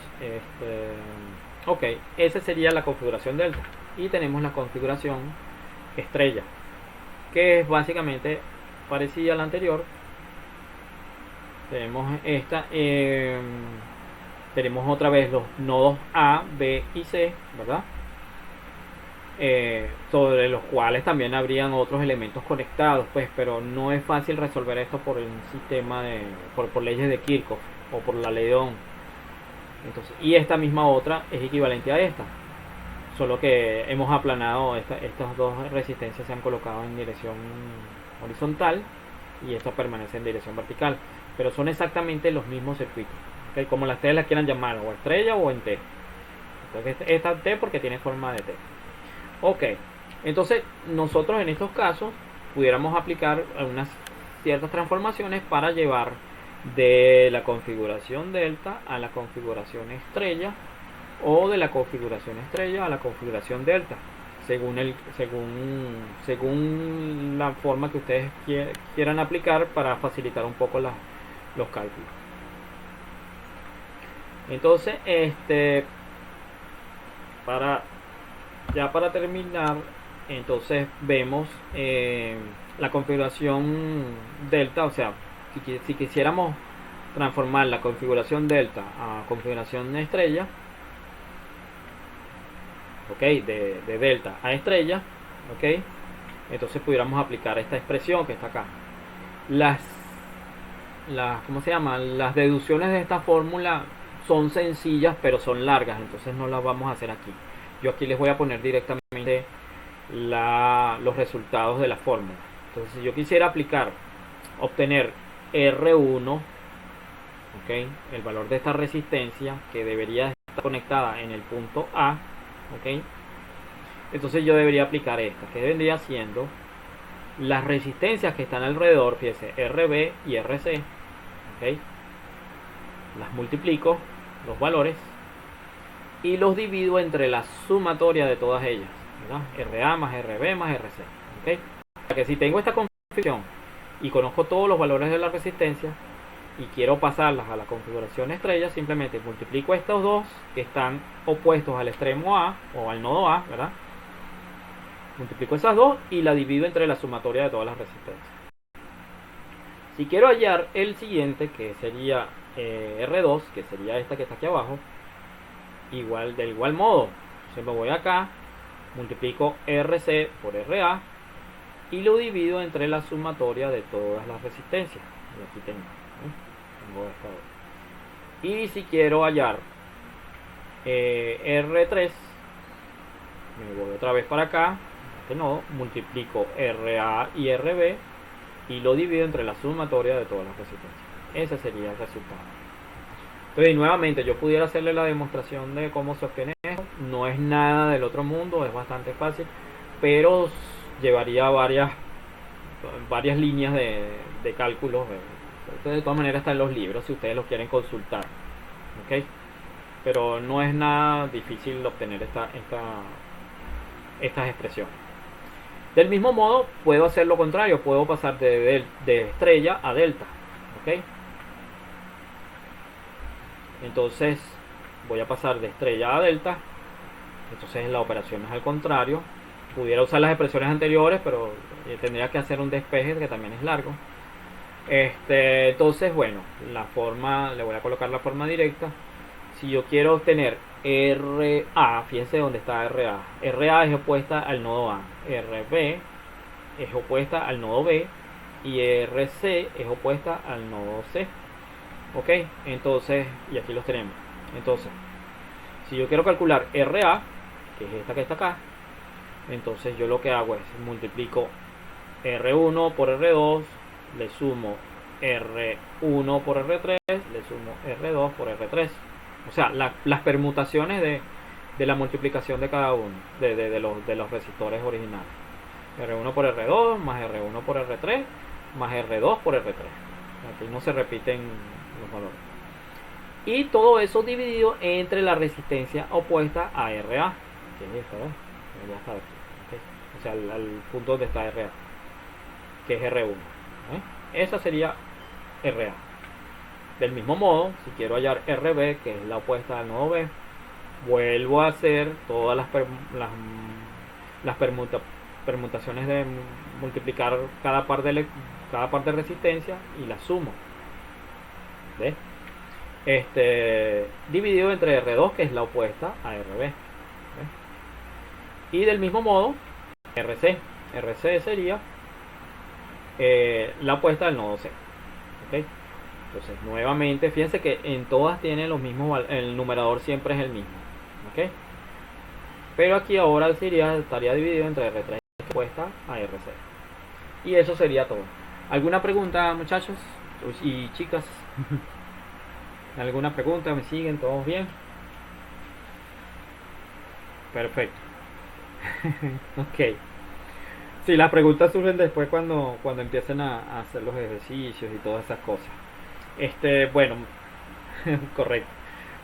ok, esa sería la configuración delta. Y tenemos la configuración estrella, que es básicamente parecida a la anterior. Tenemos esta, tenemos otra vez los nodos A, B y C, ¿verdad? Sobre los cuales también habrían otros elementos conectados, pues, pero no es fácil resolver esto por el sistema por leyes de Kirchhoff o por la ley de Ohm. Entonces, y esta misma otra es equivalente a esta, solo que hemos aplanado estas dos resistencias, se han colocado en dirección horizontal y esta permanece en dirección vertical, pero son exactamente los mismos circuitos, ¿okay? Como ustedes las quieran llamar, o estrella o en T. Entonces esta T porque tiene forma de T. Ok, entonces nosotros en estos casos pudiéramos aplicar unas ciertas transformaciones para llevar de la configuración delta a la configuración estrella, o de la configuración estrella a la configuración delta, según la forma que ustedes quieran aplicar para facilitar un poco los cálculos. Entonces, para terminar, entonces vemos la configuración delta, o sea, si quisiéramos transformar la configuración delta a configuración estrella, ok, de delta a estrella, ok, entonces pudiéramos aplicar esta expresión que está acá. ¿Cómo se llama? Las deducciones de esta fórmula son sencillas pero son largas, entonces no las vamos a hacer aquí. Yo aquí les voy a poner directamente los resultados de la fórmula. Entonces, si yo quisiera obtener R1, okay, el valor de esta resistencia que debería estar conectada en el punto A, okay, entonces yo debería aplicar esta, que vendría siendo las resistencias que están alrededor, fíjense, RB y RC, okay, las multiplico, los valores, y los divido entre la sumatoria de todas ellas, ¿verdad? RA más RB más RC, ¿okay? Para que si tengo esta configuración y conozco todos los valores de la resistencia y quiero pasarlas a la configuración estrella, simplemente multiplico estos dos que están opuestos al extremo A o al nodo A, ¿verdad? Multiplico esas dos y la divido entre la sumatoria de todas las resistencias. Si quiero hallar el siguiente, que sería R2, que sería esta que está aquí abajo, de igual modo, entonces me voy acá, multiplico RC por RA y lo divido entre la sumatoria de todas las resistencias. Y aquí tengo esta otra. Y si quiero hallar R3, me voy otra vez para acá, este nodo, multiplico RA y RB y lo divido entre la sumatoria de todas las resistencias. Ese sería el resultado. Entonces, nuevamente, yo pudiera hacerle la demostración de cómo se obtiene esto. No es nada del otro mundo, es bastante fácil, pero llevaría varias líneas de cálculos. De todas maneras está en los libros si ustedes los quieren consultar, ¿ok? Pero no es nada difícil obtener estas expresiones. Del mismo modo, puedo hacer lo contrario, puedo pasar de estrella a delta, ¿ok? Entonces voy a pasar de estrella a delta, entonces la operación es al contrario. Pudiera usar las expresiones anteriores, pero tendría que hacer un despeje que también es largo. Entonces, bueno, le voy a colocar la forma directa. Si yo quiero obtener RA, fíjense dónde está RA. RA es opuesta al nodo A, RB es opuesta al nodo B y RC es opuesta al nodo C. Ok, entonces, y aquí los tenemos. Entonces, si yo quiero calcular RA, que es esta que está acá, entonces yo lo que hago es multiplico R1 por R2, le sumo R1 por R3, le sumo R2 por R3. O sea, las permutaciones de la multiplicación de cada uno de los resistores originales. R1 por R2 más R1 por R3 más R2 por R3. Aquí no se repiten los valores. Y todo eso dividido entre la resistencia opuesta a RA, que es esta, ¿verdad? Ya está aquí. ¿Okay? O sea, al punto donde está RA, que es R1. Esa sería RA. Del mismo modo, si quiero hallar RB, que es la opuesta al nodo B, vuelvo a hacer todas las permutaciones de multiplicar cada par de resistencia y la sumo. ¿Ves? Dividido entre R2, que es la opuesta a RB. ¿Ves? Y del mismo modo, RC sería la opuesta del nodo C. ¿Okay? Entonces, nuevamente, fíjense que en todas tienen los mismos, el numerador siempre es el mismo. ¿Okay? Pero aquí ahora estaría dividido entre R3 opuesta a RC. Y eso sería todo. ¿Alguna pregunta, muchachos y chicas? ¿Alguna pregunta? ¿Me siguen? ¿Todos bien? Perfecto. Ok. Sí, las preguntas surgen después cuando empiecen a hacer los ejercicios y todas esas cosas. Bueno, correcto.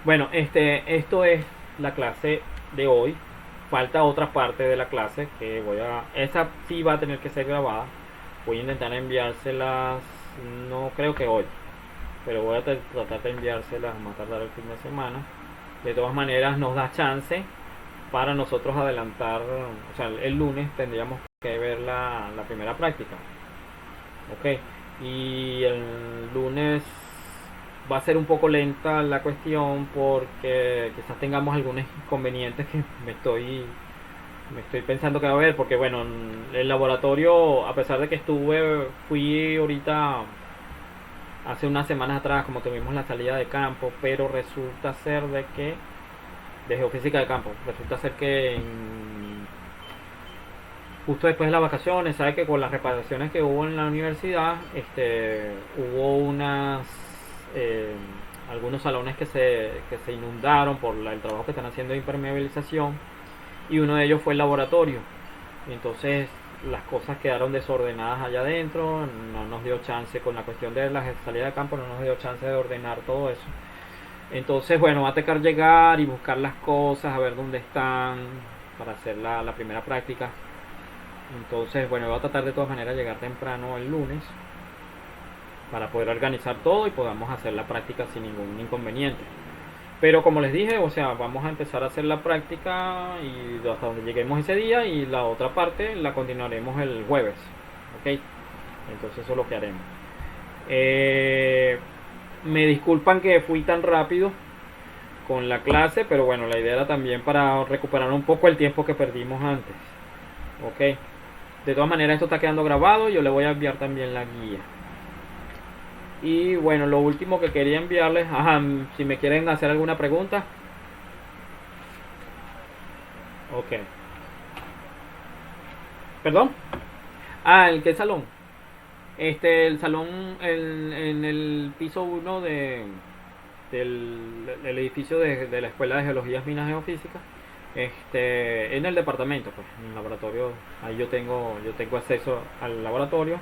Bueno, esto es la clase de hoy. Falta otra parte de la clase que esa sí va a tener que ser grabada. Voy a intentar enviárselas, no creo que hoy, pero voy a tratar de enviárselas más tardar el fin de semana. De todas maneras, nos da chance para nosotros adelantar, o sea, el lunes tendríamos que ver la primera práctica. Ok, y el lunes va a ser un poco lenta la cuestión porque quizás tengamos algunos inconvenientes que me estoy pensando que va a haber, porque bueno, el laboratorio, a pesar de que fui ahorita hace unas semanas atrás, como tuvimos la salida de campo, pero resulta ser de geofísica de campo, resulta ser que justo después de las vacaciones, sabe que con las reparaciones que hubo en la universidad, hubo eh, algunos salones que se inundaron por el trabajo que están haciendo de impermeabilización, y uno de ellos fue el laboratorio. Entonces las cosas quedaron desordenadas allá adentro, no nos dio chance con la cuestión de la salida de campo, no nos dio chance de ordenar todo eso. Entonces, bueno, va a tocar llegar y buscar las cosas, a ver dónde están para hacer la primera práctica. Entonces, bueno, voy a tratar de todas maneras llegar temprano el lunes para poder organizar todo y podamos hacer la práctica sin ningún inconveniente. Pero como les dije, o sea, vamos a empezar a hacer la práctica y hasta donde lleguemos ese día, y la otra parte la continuaremos el jueves. ¿Ok? Entonces eso es lo que haremos. Me disculpan que fui tan rápido con la clase, pero bueno, la idea era también para recuperar un poco el tiempo que perdimos antes. ¿Ok? De todas maneras, esto está quedando grabado, yo le voy a enviar también la guía. Y bueno, lo último que quería enviarles, si me quieren hacer alguna pregunta. Ok. ¿Perdón? ¿El qué salón? El salón en el piso 1 del edificio de la Escuela de Geología, Minas y Geofísica. En el departamento, pues, en el laboratorio, ahí yo tengo acceso al laboratorio.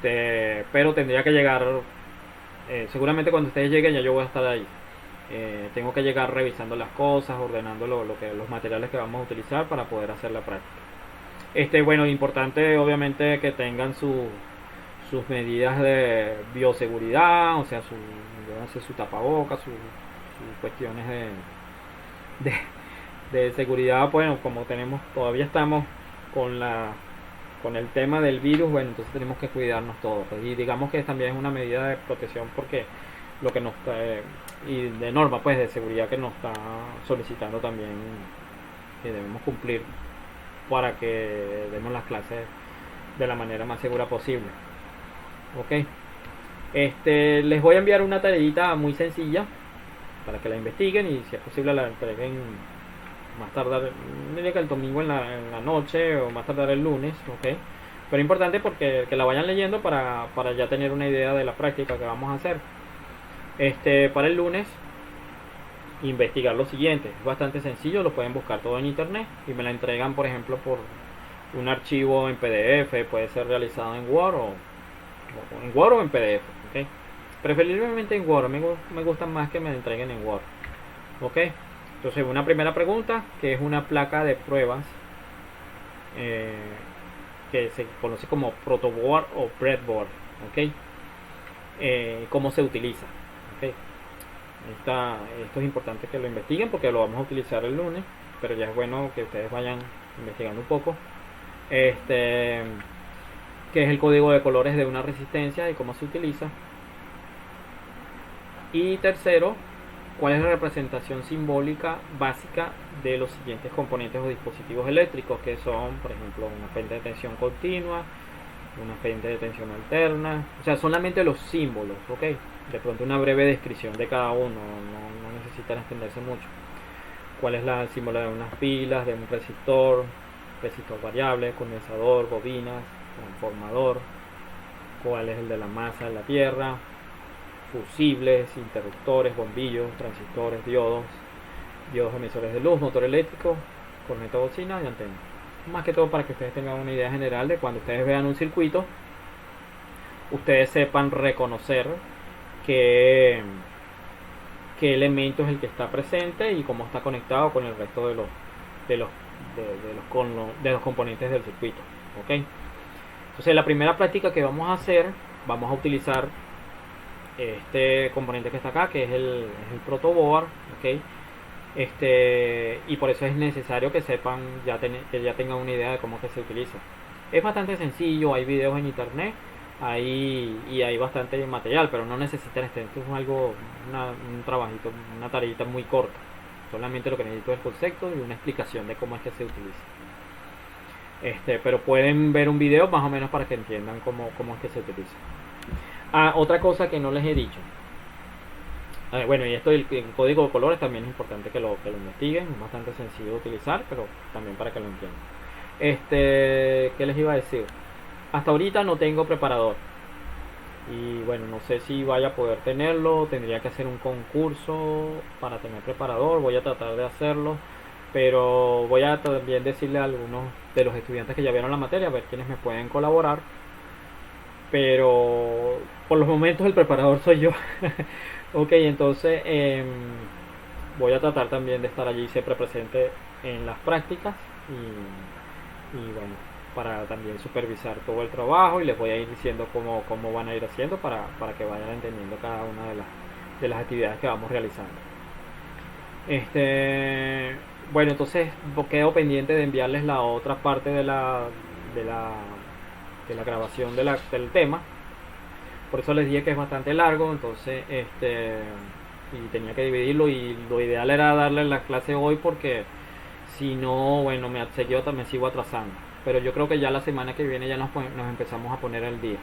Pero tendría que llegar, seguramente cuando ustedes lleguen ya yo voy a estar ahí. Tengo que llegar revisando las cosas, ordenando los materiales que vamos a utilizar para poder hacer la práctica. Bueno, importante obviamente que tengan sus medidas de bioseguridad, o sea, su tapabocas, sus cuestiones de, de seguridad. Bueno, como todavía estamos con el tema del virus, bueno, entonces tenemos que cuidarnos todos. Pues, y digamos que también es una medida de protección porque lo que nos y de norma, pues, de seguridad que nos está solicitando también, que debemos cumplir para que demos las clases de la manera más segura posible. Ok. Les voy a enviar una tareita muy sencilla para que la investiguen y si es posible la entreguen más tardar, diría que el domingo en la noche o más tardar el lunes. Ok. Pero importante porque que la vayan leyendo para ya tener una idea de la práctica que vamos a hacer. Para el lunes, investigar lo siguiente. Es bastante sencillo, lo pueden buscar todo en internet y me la entregan, por ejemplo, por un archivo en PDF. Puede ser realizado en Word o en PDF. ¿Okay? Preferiblemente en Word. Me gusta más que me entreguen en Word. ¿Ok? Entonces, una primera pregunta, que es una placa de pruebas que se conoce como protoboard o breadboard. ¿Ok? ¿Cómo se utiliza? ¿Ok? Esto es importante que lo investiguen porque lo vamos a utilizar el lunes, pero ya es bueno que ustedes vayan investigando un poco este, que es el código de colores de una resistencia y cómo se utiliza. Y tercero, cuál es la representación simbólica básica de los siguientes componentes o dispositivos eléctricos, que son, por ejemplo, una fuente de tensión continua, una fuente de tensión alterna, o sea, solamente los símbolos, ¿ok? De pronto una breve descripción de cada uno, no necesitan extenderse mucho. ¿Cuál es el símbolo de unas pilas, de un resistor, resistor variable, condensador, bobinas, transformador? ¿Cuál es el de la masa de la Tierra? Fusibles, interruptores, bombillos, transistores, diodos, diodos emisores de luz, motor eléctrico, corneta bocina y antena. Más que todo para que ustedes tengan una idea general de cuando ustedes vean un circuito, ustedes sepan reconocer qué, qué elemento es el que está presente y cómo está conectado con el resto de los componentes del circuito. ¿Okay? Entonces la primera práctica que vamos a hacer, vamos a utilizar este componente que está acá, que es el protoboard, ¿okay? Y por eso es necesario que sepan, que ya tengan una idea de cómo que se utiliza. Es bastante sencillo, hay videos en internet, y hay bastante material, pero no necesitan esto es algo, un trabajito, una tareita muy corta. Solamente lo que necesito es el concepto y una explicación de cómo es que se utiliza. Pero pueden ver un video más o menos para que entiendan cómo es que se utiliza. Otra cosa que no les he dicho. Bueno, y esto el código de colores también es importante que lo investiguen. Es bastante sencillo de utilizar, pero también para que lo entiendan. ¿Qué les iba a decir? Hasta ahorita no tengo preparador. Y bueno, no sé si vaya a poder tenerlo. Tendría que hacer un concurso para tener preparador. Voy a tratar de hacerlo. Pero voy a también decirle a algunos de los estudiantes que ya vieron la materia, a ver quiénes me pueden colaborar. Pero por los momentos el preparador soy yo. Ok, entonces voy a tratar también de estar allí siempre presente en las prácticas y bueno, para también supervisar todo el trabajo y les voy a ir diciendo cómo van a ir haciendo para que vayan entendiendo cada una de las actividades que vamos realizando. Bueno, entonces quedo pendiente de enviarles la otra parte de la grabación del tema. Por eso les dije que es bastante largo, entonces y tenía que dividirlo, y lo ideal era darle la clase hoy porque si no, bueno, me sigo atrasando. Pero yo creo que ya la semana que viene ya nos empezamos a poner al día.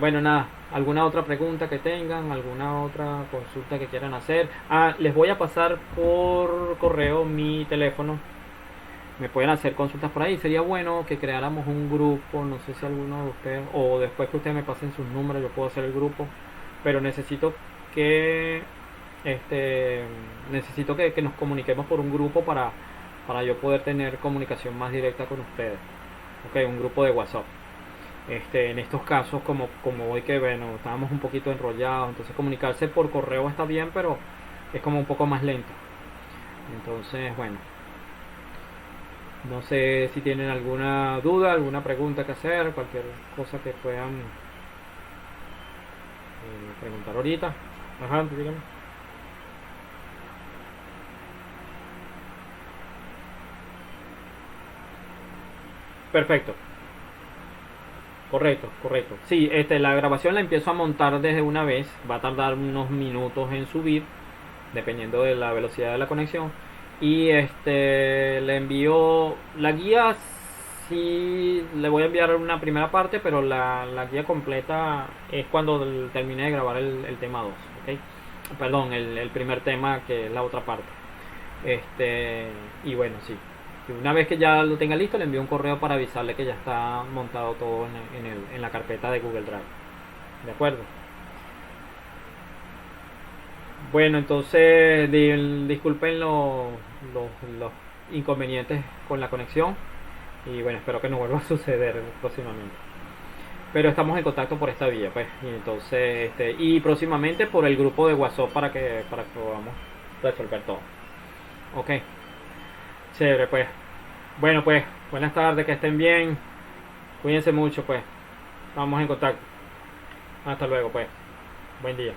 Bueno, nada, alguna otra pregunta que tengan, alguna otra consulta que quieran hacer. Les voy a pasar por correo mi teléfono. Me pueden hacer consultas por ahí. Sería bueno que creáramos un grupo. No sé si alguno de ustedes, o después que ustedes me pasen sus números, yo puedo hacer el grupo. Pero necesito que que nos comuniquemos por un grupo para yo poder tener comunicación más directa con ustedes. Ok, un grupo de WhatsApp. En estos casos, como hoy, que bueno, estábamos un poquito enrollados, entonces comunicarse por correo está bien, pero es como un poco más lento. Entonces, bueno, no sé si tienen alguna duda, alguna pregunta que hacer, cualquier cosa que puedan preguntar ahorita. Ajá, dígame. Perfecto. Correcto, correcto. Sí, la grabación la empiezo a montar desde una vez. Va a tardar unos minutos en subir, dependiendo de la velocidad de la conexión. Y le envío la guía. Sí, le voy a enviar una primera parte, pero la guía completa es cuando termine de grabar el tema 2, ¿okay? Perdón, el primer tema, que es la otra parte. Y bueno, sí. Una vez que ya lo tenga listo, le envío un correo para avisarle que ya está montado todo en la carpeta de Google Drive. ¿De acuerdo? Bueno, entonces disculpen los inconvenientes con la conexión. Y bueno, espero que no vuelva a suceder próximamente. Pero estamos en contacto por esta vía, pues. Y entonces, y próximamente por el grupo de WhatsApp para que podamos resolver todo. Ok. Chévere, pues. Bueno, pues, buenas tardes, que estén bien. Cuídense mucho, pues. Estamos en contacto. Hasta luego, pues. Buen día.